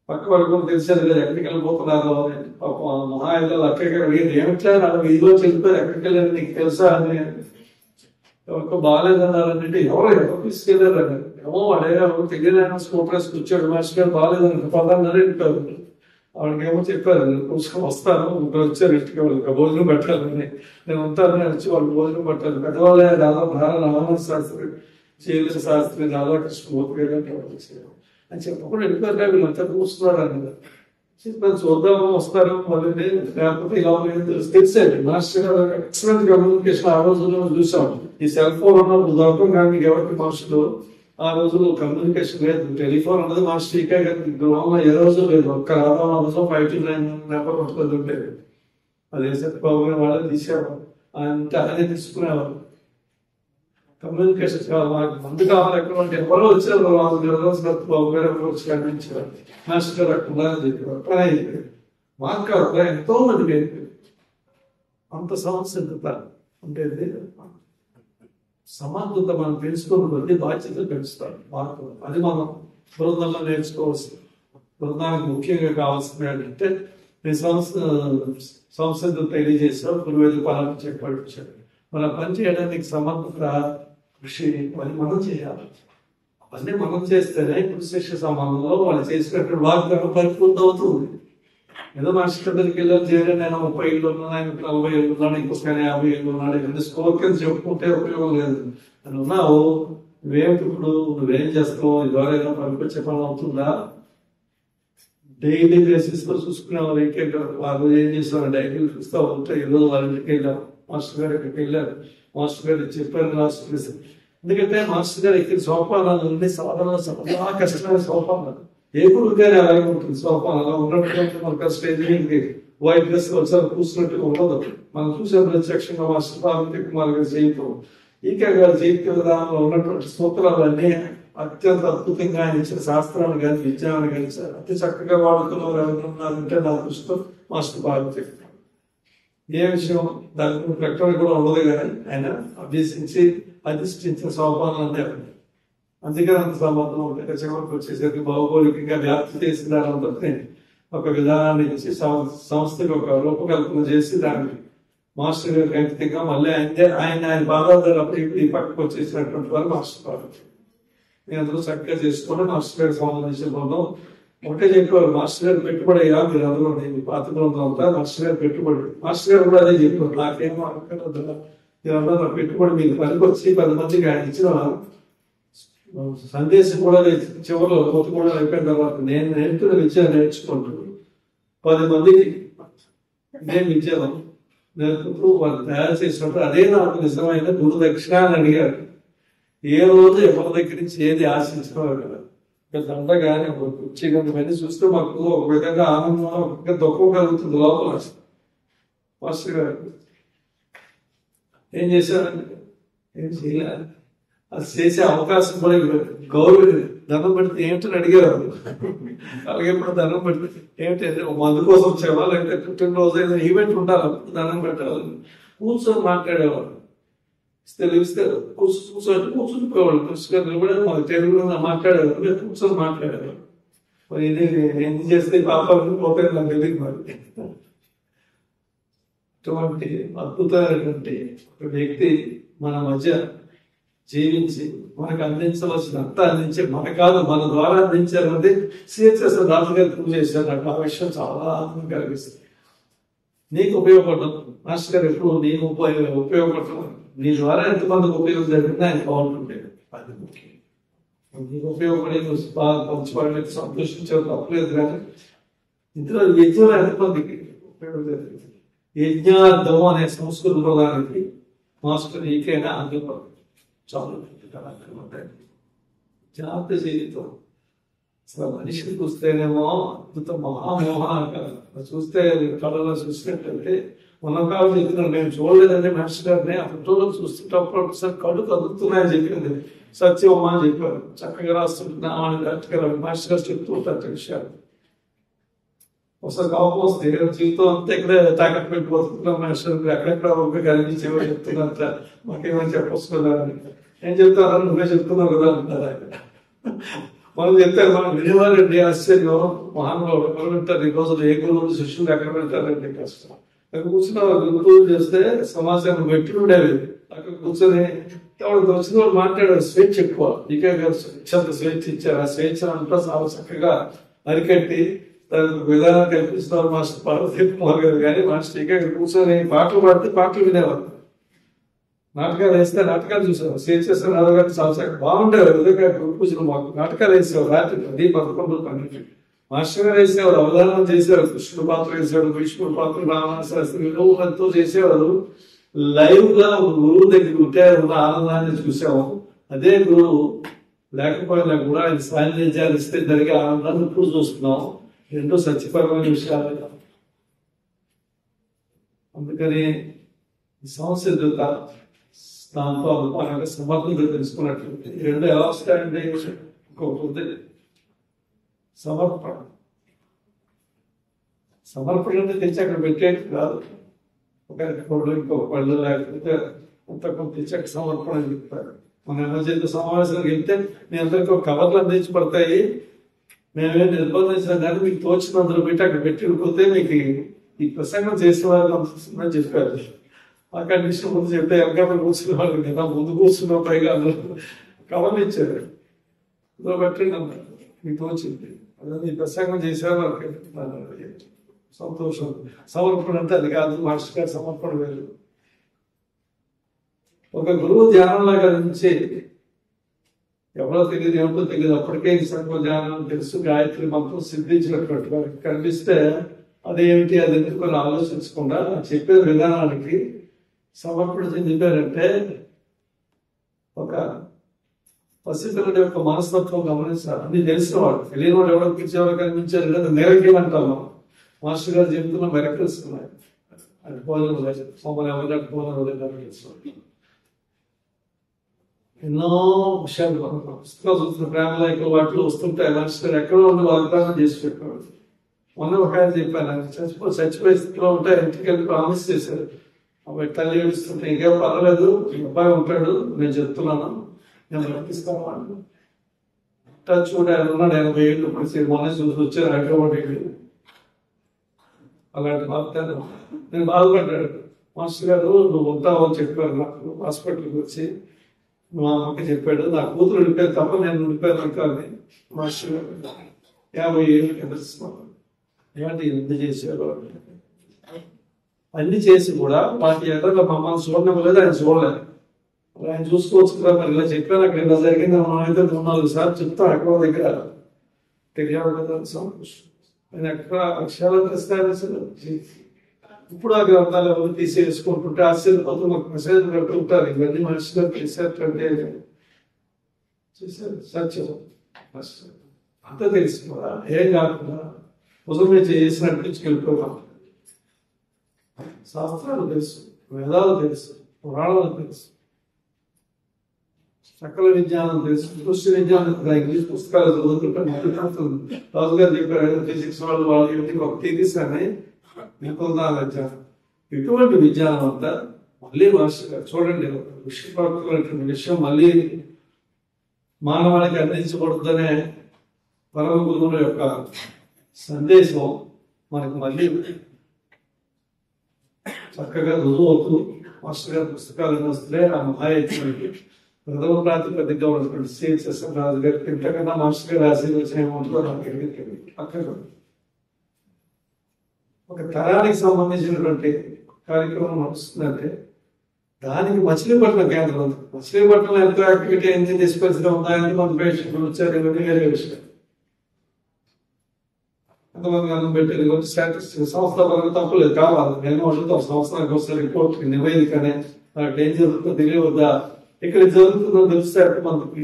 పక్క వాళ్ళు కూడా తెలిసారు కదా ఎక్కడికి వెళ్ళిపోతున్నారు అని. ఒక మహా ఏదో లక్కగా ఏమిట్లా అలా వీధిలో చెల్లిపోయి ఎక్కడికి వెళ్ళారు నీకు తెలుసా అని ఎవరికి బాగాలేదన్నారంటే ఎవరు తీసుకెళ్ళారు అన్నారు. ఏమో వాడే తెలియదు స్కూటర్ వేసి కూర్చోడు మాస్టర్ గారు బాగాలేదన్నారు పదన్నారు ఇంటారు. వాళ్ళకేమో చెప్పారు కూర్చొని వస్తాను ఇప్పుడు వచ్చారు ఇంటికి వాళ్ళకి భోజనం పెట్టాలని నేను ఉంటానని వచ్చి వాళ్ళు భోజనం పెట్టాలి. పెద్దవాళ్ళే దాదాపు రామనాథ శాస్త్రి, శైలేశ శాస్త్రి, రాధాకృష్ణమూర్తి గారు అని చెప్పకుండా వెళ్ళిపోయారు. వీళ్ళంతా కూర్చున్నారు అన్నారు. చెప్పాను చూద్దాము వస్తారు మళ్ళీ లేకపోతే ఇలా తెలిసేది మాస్టర్ గారు ఎక్సలెంట్ కమ్యూనికేషన్ ఆ రోజుల్లో చూసాం. ఈ సెల్ ఫోన్ ఉన్నప్పుడు దొరకం కానీ ఎవరికి మనుషులు ఆ రోజుల్లో కమ్యూనికేషన్ లేదు. టెలిఫోన్ ఉన్నది మాస్టర్ ఈకే గారి గృహంలో ఏ రోజు లేదు. ఒక్క రాధా 529 నెంబర్ పట్టుకొని ఉండేది. అది బాబు గారు వాళ్ళే తీసేవారు. అంటే అదే తీసుకునేవారు. కమ్యూనికేషన్ కావాలి మందు కావాలి ఎక్కడ అంటే ఎవరో వచ్చారు బాబు గారు ఎవరు వచ్చి కనిపించారు. మాస్టర్ గారు అక్కడ చెప్పేవారు. కానీ మాకు కాదు ఎంతో మంది అంత సమస్య ఉండేది. సమర్థత మనం తెలుసుకున్న బట్టి బాధ్యతలు పెంచుతారు మార్పు. అది మనం బృందంలో నేర్చుకోవాల్సింది. బృందానికి ముఖ్యంగా కావాల్సింది ఏంటంటే మీ సంస్థ తెలియజేసాం గురువేలు పనులు చెప్పాడు. మన పని చేయడానికి సమర్థత కృషి పని మనం చేయాలి. అవన్నీ మనం చేస్తేనే కృషి సంబంధంలో వాళ్ళు చేసినటువంటి వాగ్దానం పరిపూర్తి అవుతుంది. ఏదో మాస్టర్ దగ్గరికి వెళ్ళాలి చేయాలి నేను 30 ఏళ్ళు ఉన్నాను, ఆయన 40 ఏళ్ళు ఉన్నాడు, ఇంకొక 50 ఏళ్ళు ఉన్నాడు, ఇవన్నీ స్కోర్ కింద చెప్పుకుంటే ఉపయోగం లేదు. అని ఉన్నావు నువ్వేమిటి ఇప్పుడు నువ్వేం చేస్తావు ద్వారా ఏదో పనికొచ్చే పని అవుతుందా? డైలీ బేసిస్ లో చూసుకునే వాళ్ళు వాళ్ళు ఏం చేస్తున్నారు డైలీ చూస్తూ ఉంటే ఈరోజు వాళ్ళ ఇంటికి వెళ్ళారు, మాస్టర్ గారు ఇక్కడికి వెళ్ళారు, మాస్టర్ గారు చెప్పారు మాస్టర్. ఎందుకంటే మాస్టర్ గారు ఇక్కడ సోపానాలన్నీ సాధారణ చాలా కష్టమైన సోపానాలు. ఏ గురుగానే అలాగే ఉంటుంది సోపానం. అలా ఉన్నటువంటి మనకు స్టేజ్ వైట్ డ్రెస్ వచ్చారు కూర్చున్నట్టుగా ఉండదు. మనం చూసే ప్రత్యక్షంగా మాస్టర్ పార్వతి కుమార్ గారు చేయటం ఈకే గారు జీవిత విధానంలో ఉన్నటువంటి సూత్రాలన్నీ అత్యంత అద్భుతంగా ఆయన ఇచ్చిన శాస్త్రాలు కానీ విజ్ఞానాలు కానీ అతి చక్కగా వాడుతున్నారు. ఎవరున్నారంటే నా దృష్టితో మాస్టర్ పార్వతి. ఏ విషయం దాని ప్రకటన కూడా ఉండదు కానీ ఆయన అభ్యసించి అధిష్ఠించిన సోపానాలన్నీ అందుకే అంత సంబంధం ఉంటుంది. చివరికి వచ్చేసరికి భౌగోళికంగా వ్యాప్తి చేసిన దాని ఒక విధానాన్ని ఇచ్చి సంస్థకు ఒక రూపకల్పన చేసి దాన్ని మాస్టర్ గారికి అంకితంగా మళ్ళీ ఆయన పాదాలు ఈ పక్కకు వచ్చేసినటువంటి వారు మాస్టర్ పార్వతి. నేను అందరూ చక్కగా చేసుకుని మాస్టర్ గారికి సంబంధించిన బృందం ఒకటే చెప్పేవారు. మాస్టర్ గారు పెట్టుబడి అయ్యా మీరు అందరూ పాత బృందం అంతా మాస్టర్ గారు పెట్టుబడి. మాస్టర్ గారు కూడా అదే చెప్పారు. నాకేమో అనుకున్నది మీరందరూ నా పెట్టుబడి మీకు పనికొచ్చి 10 మందికి ఆయన ఇచ్చిన సందేశం కూడా చివరిలో కొత్త కూడా అయిపోయిన తర్వాత నేను నేర్చుకున్న విద్య నేర్చుకుంటూ 10 మందికి నేను విద్యను నేర్పుతూ వాళ్ళు తయారు చేసినప్పుడు అదే నాకు నిజమైన గురు దక్షిణ అని అడిగారు. ఏ రోజు ఎవరి దగ్గర నుంచి ఏది ఆశించుకోవాలి కదా దండ కానీ ఒక కుర్చీ కానీ ఇవన్నీ చూస్తే మాకు ఒక విధంగా ఆనందం ఒక విధంగా దుఃఖం కలుగుతుంది లోపల. మాస్టర్ గారు ఏం చేశారంటే ఏం చేయలేదు. అది చేసే అవకాశం కూడా గౌరవ దండం పెడితే ఏమిటని అడిగారు. అలాగే ఇప్పుడు దండం పెడితే ఏమిటి మందు కోసం వచ్చేవా లేకపోతే పుట్టినరోజు ఏదైనా ఈవెంట్ ఉండాలి దండం పెట్టాలి. కూర్చొని మాట్లాడేవాళ్ళు తెలిస్తే కూర్చొని పోయేవాళ్ళు. పుస్తకాలు నిలబడే మాకు తెలుగులో మాట్లాడేవాళ్ళు కూర్చొని మాట్లాడేవాళ్ళు. మరి ఇది ఎన్ని చేస్తే పాపాలను పోతే నాకు తెలియదు. మరి అటువంటి అద్భుతమైనటువంటి ఒక వ్యక్తి మన మధ్య జీవించి మనకు అందించవలసిన అంతా అందించి మన కాదు మన ద్వారా అందించారన్నది సిహెచ్ఎస్ రాజు గారు ప్రూవ్ చేశారు. నాకు ఆ విషయం చాలా ఆనందం కలిగిస్తుంది. నీకు ఉపయోగపడడం మాస్టర్ గారు ఎప్పుడు నీకు ఉపయోగపడటం నీ ద్వారా ఎంతమందికి ఉపయోగం జరిగిందో ఆయన బాగుంటుండేది. అది ముఖ్యం. నీకు ఉపయోగపడి పంచుకోవడానికి సంతోషించడం తప్పలేదు. కానీ ఇందులో యజ్ఞం ఎంతమందికి ఉపయోగం జరిగింది. యజ్ఞార్థం అనే సంస్కృత పదానికి మాస్టర్ ఈకైనా అందుబాటు చాలా జాత జీవితం అసలు మనిషిని చూస్తేనేమో అద్భుత మహామోహన చూస్తే కళలో చూసినట్లయితే మనం కావాలి చెప్తున్నాను. నేను చూడలేదండి మాస్టర్ గారిని ఆ ఫోటోలో చూస్తుంటప్పుడు ఒకసారి కళ్ళు కదులుతున్నాయని చెప్పింది. సత్యమ్మ అని చెప్పారు. చక్కగా రాస్తుంటున్నాం అని మాస్టర్ గారు చెప్తూ ఉంటారు విషయాలు. ఒకసారి కాపు వస్తే జీవితం అంతా ఇక్కడే తాకట్టు పెట్టి బతుకుతున్నాం మాస్టర్ ఎక్కడెక్కడ కలిగించేవో చెప్తున్నంత మాకేమని చెప్పొచ్చుకోలేదని. ఏం చెప్తారని నువ్వే చెప్తున్నావు కదా అంటారు ఆయన. మనం చెప్తారు మనం వినేవారండి ఆశ్చర్యం మహానుభావుడు ఎవరు వింటారు ఈ రోజులు ఏ గురువులు శిష్యులు ఎక్కడ పెడతారండి కష్టం. అక్కడ కూర్చున్న గురువులు చేస్తే సమాచారం పెట్టి ఉండేవి. అక్కడ కూర్చొని ఎవరికి వచ్చిన వాళ్ళు మాట్లాడారు. స్వేచ్ఛ ఎక్కువ. ఇకే గారు స్వేచ్ఛ స్వేచ్ఛ ఇచ్చారు. ఆ స్వేచ్ఛ అంతా చాలా చక్కగా అరికట్టి దానికి విధానం కల్పిస్తున్నారు మాస్టర్ పార్వతీ కుమార్ గారు. కానీ మాస్టర్ ఇకే కూర్చొని పాటలు పాడితే పాటలు వినేవారు. నాటకాలు వేస్తే నాటకాలు చూసేవారు. స్వేచ్ఛ నాటకాలు చాలా చక్కగా బాగుండేవారు. విధంగా పూజలు మాకు నాటకాలు వేసేవారు. రాత్రి 10-11 మాస్టర్ గారు వేసేవారు. అవధానం చేసేవారు. కృష్ణుడు పాత్ర వేసేవాడు, భీష్ముడు పాత్ర, రామాయణ శాస్త్రి ఎంతో చేసేవారు. లైవ్ గా గురువు దగ్గర ఉంటే ఉన్న ఆనందాన్ని చూసాము. అదే గురువు లేకపోయినా కూడా ఆయన సాన్నిధ్యాలు ఇస్తే జరిగే ఆనందాన్ని ఇప్పుడు చూస్తున్నాం. రెండో సత్యపరమైన విషయాలు. అందుకని సంసిద్ధత దాంతో అనుకోవాలంటే సమర్థత తెలుసుకున్నట్లయితే ఈ రెండు ఎలా వస్తాయంటే ఇంకొకటి సమర్పణ. సమర్పణ అంటే తెచ్చి అక్కడ పెట్టేది కాదు. ఒకరికి పళ్ళు ఇంకొక పళ్ళు లేకపోతే అంత కొంత తెచ్చి అక్కడ సమర్పణ అని చెప్తారు. మన ఎనర్జీతో సమావేశానికి వెళ్తే మీ అందరికీ ఒక కవర్లు అందించబడతాయి. మేమేం నిర్బంధించినా కానీ మీకు తోచిన అందరూ పెట్టి అక్కడ పెట్టిపోతే మీకు ఈ ప్రసంగం చేసే వాళ్ళు అని చెప్పారు. ఆ కండిషన్ ముందు చెప్తే వెనకాల కూర్చున్న వాళ్ళు కదా ముందు కూర్చున్న పైగా కవర్లు ఇచ్చారు. ఇందులో పెట్టండి అన్నారు. మీకు తోచింది అదే ఈ ప్రసంగం చేసే వాళ్ళకి సంతోషం. సమర్పణ అంటే అది కాదు. మాస్టర్ గారి సమర్పణ వేరు. ఒక గురువు ధ్యానంలాగా నుంచి ఎవరో తెలియదు ఏమిటో తెలియదు అప్పటికే సంకల్ప ధ్యానం తెలుసు. గాయత్రి మంత్రం సిద్ధించినటువంటి వారికి కనిపిస్తే అదేమిటి అది ఎందుకు అని ఆలోచించకుండా చెప్పే విధానానికి సమర్పణ చెందిపోయారంటే ఒక పసిపిల్లడి యొక్క మనస్తత్వం గమనించాలి. అన్ని తెలిసిన వాడు తెలియని వాడు ఎవరో పిలిచేవాడు కనిపించారు లేదా మెరకేం అంటాము. మాస్టర్ గారు చెబుతున్న మెరకల్స్ ఉన్నాయి. అది భోజనం మమ్మల్ని ఎవరినట్టు భోజనం ఎన్నో విషయాలు పుస్తకాలు చూస్తున్న ప్రేమ లైక్ వాటిలో వస్తుంటాయి. మాస్టర్ ఎక్కడో ఉండి వాగ్దానం చేసి పెట్టేవాడు. మొన్న ఒక ఆయన చెప్పాను చచ్చిపోయే స్థితిలో ఉంటే ఇంటికి వెళ్ళి ప్రామిస్ చేశారు. అబ్బాయి తల్లి ఏడుస్తుంటే ఇంకేం పర్వాలేదు అబ్బాయి ఉంటాడు నేను చెప్తున్నాను నేను బ్రతికిస్తాను అంటూ చూడ ఆయన ఉన్నాడు. 80 ఏళ్ళు మొన్న చూసి వచ్చారు. హైదరాబాద్ అలాంటి వార్తలు నేను బాధపడ్డాడు. మాస్టర్ గారు నువ్వు ఉంటావు అని చెప్పారు. నాకు హాస్పిటల్కి వచ్చి మా అమ్మకి చెప్పాడు. నా కూతురు ఉండిపోయారు తప్ప నేను ఉండిపోయాను అంటాను. మాస్టర్ గారు 50 ఏళ్ళు ఎదురుస్తున్నాను. ఏమంటే ఎంత చేశారు అన్ని చేసి కూడా వాటి ఎదురుగా మమ్మల్ని చూడడం లేదు. ఆయన చూడలేదు. ఆయన చూసుకోవచ్చు కదా. మరి ఇలా చెప్పాను అక్కడ ఇలా జరిగింది. అయితే 3-4 సార్లు చెప్తాను ఎక్కడో దగ్గర తెలియాలి కదా. సంతోషం ఆయన ఎక్కడ అక్షరాలు తెస్తారు. ఇప్పుడు ఆ గ్రంథాలు ఎవరు తీసేసుకుంటుంటే ఆశ్చర్యపోతూ మాకు మెసేజ్ పెడుతుంటారు. ఇవన్నీ మనిషిగా చేసేటంటే చేశారు సత్యం అంతా తెలుసు కదా. ఏం కాకుండా పుజమే చేసినట్టు వెళ్ళిపోతాం. శాస్త్రాలు తెలుసు, వేదాలు తెలుసు, పురాణాలు తెలుసు, సకల విజ్ఞానం తెలుసు. దృష్టి విజ్ఞానం ఇంగ్లీష్ పుస్తకాలు చదువుతుంటే రాజు గారు చెప్పారు ఫిజిక్స్ వాళ్ళు ఒక థీరీస్ అని ఇటువంటి విజ్ఞానం అంతా మళ్ళీ మాస్టర్ గారు చూడండి విషయపడుతున్నటువంటి విషయం మళ్ళీ మానవాళికి అందించబడుతుందనే పరమ గురువుల యొక్క సందేశం మనకు మళ్ళీ చక్కగా రుజువు అవుతూ మాస్టర్ గారి పుస్తకాలను వస్తే ఆ మహాయజ్ఞానికి ప్రథమ ప్రాతిపదికగా ఉన్నటువంటి సిహెచ్ఎస్ రాజు గారికి ఇంతకన్నా మాస్టర్ గారు ఆశీర్వచనం ఏముంటుందో నాకు అక్కడ ఒక తరానికి సంబంధించినటువంటి కార్యక్రమం నడుస్తుందంటే దానికి మచిలీపట్నం కేంద్రం ఉంది. మచిలీపట్నంలో ఎంతో యాక్టివిటీ ఎంత తీసుకొచ్చిన ఉన్నాయని మన పేషెంట్లు వచ్చారు. ఇవన్నీ వేరే విషయం. ఎంతమంది అన్నం పెట్టేది స్టాటిస్టిక్స్ సంస్థ పరంగా తప్పలేదు కావాలి. నేను అడుగుతాం సంవత్సరానికి ఒకసారి రిపోర్ట్ నివేదికనే నాకు ఏం జరుగుతుందో తెలియవద్దా. ఇక్కడ జరుగుతుందో తెలిస్తే మనకి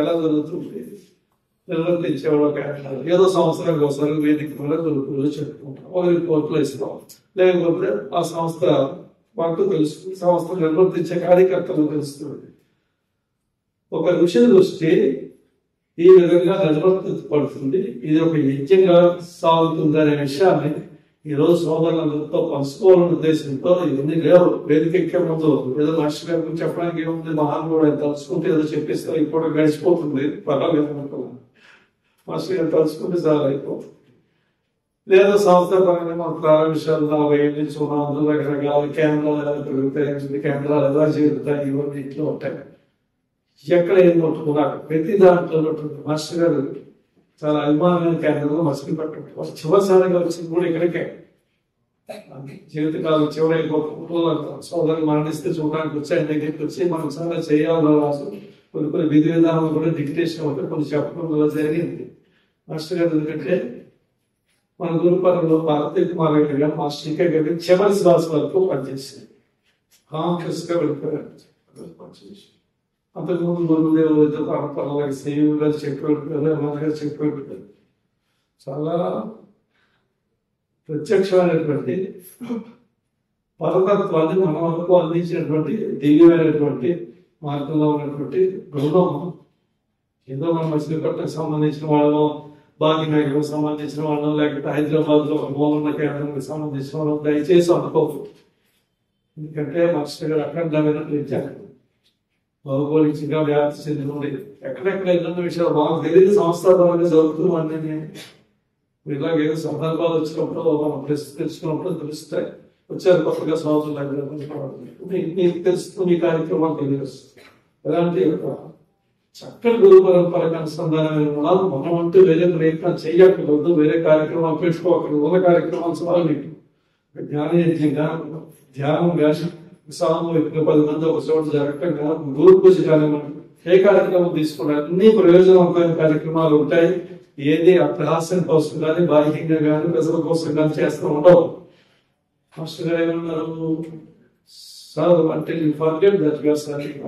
ఎలా జరుగుతుంది నిర్వర్తించేవాడు. ఏదో సంవత్సరానికి ఒకసారి వేదిక వల్ల చెప్పుకుంటాం. ఒక రిపోర్ట్లో ఇస్తాం. లేకపోతే ఆ సంస్థ మాకు తెలుసు. సంస్థ నిర్వర్తించే కార్యకర్తలు తెలుస్తుంది. ఒక ఋషి దృష్టి ఈ విధంగా నిర్వర్తించబడుతుంది. ఇది ఒక యజ్ఞంగా సాగుతుంది అనే విషయాన్ని ఈ రోజు సోదరులందరితో పంచుకోవాలనే ఉద్దేశంతో ఇవన్నీ లేవు. వేదిక ఎక్కే ముందు ఏదో మాస్టర్ గారి గురించి చెప్పడానికి ఏముంది మహానుభావుడు ఆయన తలుచుకుంటే ఏదో చెప్పేస్తే ఇప్పుడు గడిచిపోతుంది. పర్వాలేదు అనుకున్నాను. మాస్టర్ గారు తలుచుకుంటే చాలా అయిపోతుంది. లేదా సంస్థాపరంగా మనం ప్రారంభించాలి 40 ఏళ్ళ నుంచి ఉన్న రకరకాల కేంద్రాలు ఎలా పెరుగుతాయి, కేంద్రాలు ఎలా చేరుతాయి, ఇవన్నీ ఇట్లా ఉంటాయి. ఎక్కడ ఏం కొట్టుకున్నారు ప్రతి దాంట్లో మాస్టర్ గారు చాలా అభిమానమైన కేంద్రంలో మసిలిపట్టు చివరిసారిగా వచ్చింది కూడా ఇక్కడికే. జీవితకాలం చివరైపోతున్న సోదరులు మరణిస్తే చూడడానికి వచ్చి ఆయన దగ్గరికి వచ్చి మనం చాలా చేయాలని రాసు కొన్ని విధి విధానాలు కూడా డిక్టేషన్ ఒకటి కొన్ని చెప్పడం జరిగింది. మాస్టర్ గారు ఎందుకంటే మన గురుపరంలో భారతీయ కుమార్ రెడ్డి గారు మాస్టర్ ఇంకా గారి చివరి శ్వాస వరకు పనిచేసింది. కాంగ్రెస్గా వెళ్ళిపోయారు. అంతకుముందు గురుదేవులతో పరపరలాగా సేవ గారు చెప్పారు చాలా ప్రత్యక్షమైనటువంటి పరతత్వాన్ని మన వరకు అందించినటువంటి దివ్యమైనటువంటి మార్గంలో ఉన్నటువంటి బృందం. ఏదో మన మచిలీపట్నంకి సంబంధించిన వాళ్ళం, భాగ్యనగర్కి సంబంధించిన వాళ్ళం, లేకపోతే హైదరాబాద్ లో మూలన్న కేంద్రానికి సంబంధించిన వాళ్ళం దయచేసి అనుకోకు. ఎందుకంటే మాస్టర్ గారు అఖండమైన విద్యార్థి భౌగోళికంగా వ్యాప్తి చెందినది. ఎక్కడెక్కడ ఎన్నో విషయాలు మాకు తెలియదు సంస్థాపరంగా జరుగుతుంది అన్నీ. ఇలాగేదో సందర్భాలు వచ్చినప్పుడు మనం తెలుసుకున్నప్పుడు తెలుస్తాయి. వచ్చారు కొత్తగా సంవత్సరం మీకు తెలుస్తుంది, ఈ కార్యక్రమాలు తెలియదు. ఎలాంటి చక్కటి గురు పరంపరకు అనుసంధానమైన వాళ్ళు మనం అంటూ వేరే ప్రయత్నం చేయక్కర్లేదు, వేరే కార్యక్రమాలు పెట్టుకోకూడదు. ఉన్న కార్యక్రమాలు చాలా మీకు జ్ఞానయజ్ఞంగా ధ్యానంగా సామూహికంగా 10 మంది ఒక చోట జరగటంగా గురు పూజ కానివ్వండి, ఏ కార్యక్రమం తీసుకున్నా అన్ని ప్రయోజనవంతమైన కార్యక్రమాలు ఉంటాయి. ఏది అభ్యాసం కోసం కానీ బాహ్యంగా కానీ ప్రజల కోసం కానీ చేస్తూ ఉండవు. మాస్టర్ గారు ఏమన్నారు, సార్ అంటే ఫర్గెట్ దట్ యువర్ సర్వింగ్.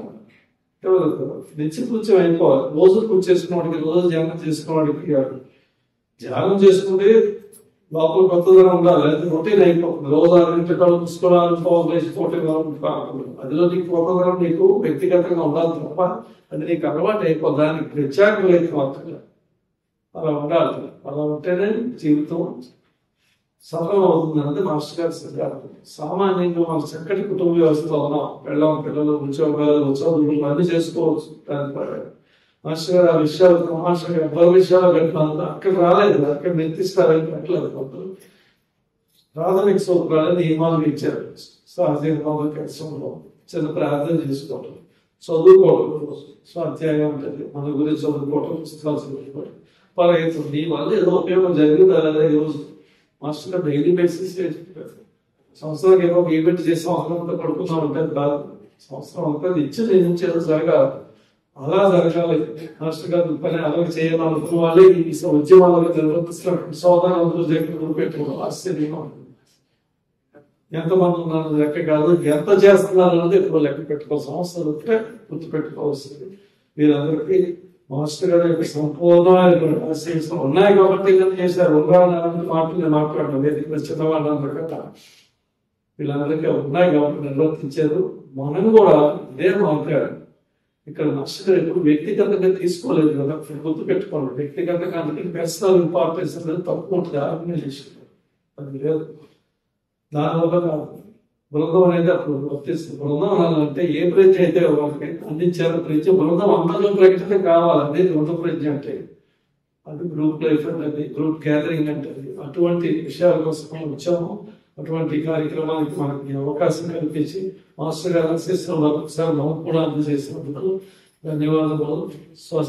నిత్య కృత్యం అయిపోవాలి. రోజు పూజ చేసుకున్నవాడికి, రోజు ధ్యానం చేసుకున్నవాడికి కాదు. ధ్యానం చేసుకుంటే లోపల కొత్తదనం ఉండాలి, అయితే రొటీన్ అయిపోతుంది. రోజు 6 గంటలు పుస్తకాలు కాకూడదు. అదిలో నీకు కొత్తదనం నీకు వ్యక్తిగతంగా ఉండాలి తప్ప అది నీకు అలవాటు అయిపోతుంది. దానికి ప్రత్యేకం లేదు మాత్రం. అలా ఉండాలి. అలా ఉంటేనే జీవితం సఫలం అవుతుంది అన్నది మాస్టర్ గారి సిద్ధాంతం. సామాన్యంగా మన చక్కటి కుటుంబ వ్యవస్థలో ఉన్నాం. పిల్లలు ఉద్యోగాలు చదువులు అన్ని చేసుకోవచ్చు. మాస్టర్ గారు ఆ విషయాలు మాస్టర్ గారు 10 విషయాలు గడిపాలి. అక్కడ రాలేదు, అక్కడ నిర్దిష్టాలని పెట్టలేదు. ప్రాథమిక సూత్రాలు నియమాలు ఇచ్చారు. సహజంగా చిన్న ప్రార్థన చేసుకోవటం, చదువుకోవటం, స్వాధ్యాయం ఉంటుంది, మన గురించి చదువుకోవటం, పుస్తకాలు చదువుకోవటం, పరగెత్తు. నీ వల్ల ఏదో ఉపయోగం జరిగింది. అలాగే ఈరోజు మాస్టర్ గారు డైలీ బేసిస్ సంవత్సరానికి ఏదో ఒక ఈవెంట్ చేసి సంవత్సరం అంతా పడుకున్నా ఉంటుంది కాదు. సంవత్సరం అంతా నిత్యం ఏదో జరగాలి. అలా జరగాలి. మాస్టర్ గారు పని అలాగే చేయాలనుకున్న వాళ్ళే ఈ ఉద్యమాలుగా నిర్వర్తిస్తున్నటువంటి సోదరులందరూ దగ్గర పెట్టుకోవడం ఆశ్చర్యంగా ఉంటుంది. ఎంతమంది ఉన్నారు లెక్క కాదు, ఎంత చేస్తున్నారు అన్నది ఎక్కువ లెక్క పెట్టుకోవాలి. సంవత్సరాలు ఉంటే గుర్తు పెట్టుకోవాల్సింది. వీరందరికీ మాస్టర్ గారు యొక్క సంపూర్ణమైన ఆశీస్సులు ఉన్నాయి కాబట్టి చేశారు. ఉండాలని మాటలు మాట్లాడడం వేదిక చిన్నవాళ్ళందరూ కదా వీళ్ళందరికీ ఉన్నాయి కాబట్టి నిర్వర్తించారు. మనం కూడా ఇదే మాట్లాడారు. ఇక్కడ మాస్టర్ గారు ఎప్పుడు వ్యక్తిగతంగా తీసుకోలేదు కదా, గుర్తు పెట్టుకోండి. వ్యక్తిగతంగా అందుకే పర్సనల్ ఇంపార్టెన్స్ అనేది తక్కువ ఉంటుంది ఆర్గనైజేషన్. అది లేదు. దానివల్ల బృందం అనేది అప్పుడు వర్తిస్తుంది. బృందం అంటే ఏ ప్రజ్ఞ అయితే వాళ్ళకి అందించారో ప్రజ్ఞ బృందం అందరిలో ప్రకటన కావాలి. అదే బృంద ప్రజ్ఞ అంటే. అది గ్రూప్ లైఫ్ అంటే, గ్రూప్ గ్యాదరింగ్ అంటే. అటువంటి విషయాల కోసం వచ్చాము. అటువంటి కార్యక్రమానికి మనకి అవకాశం కల్పించి మాస్టర్ గారు ఆశీస్సులు ఒకసారి మనం కూడా అందజేసినందుకు ధన్యవాదాలు.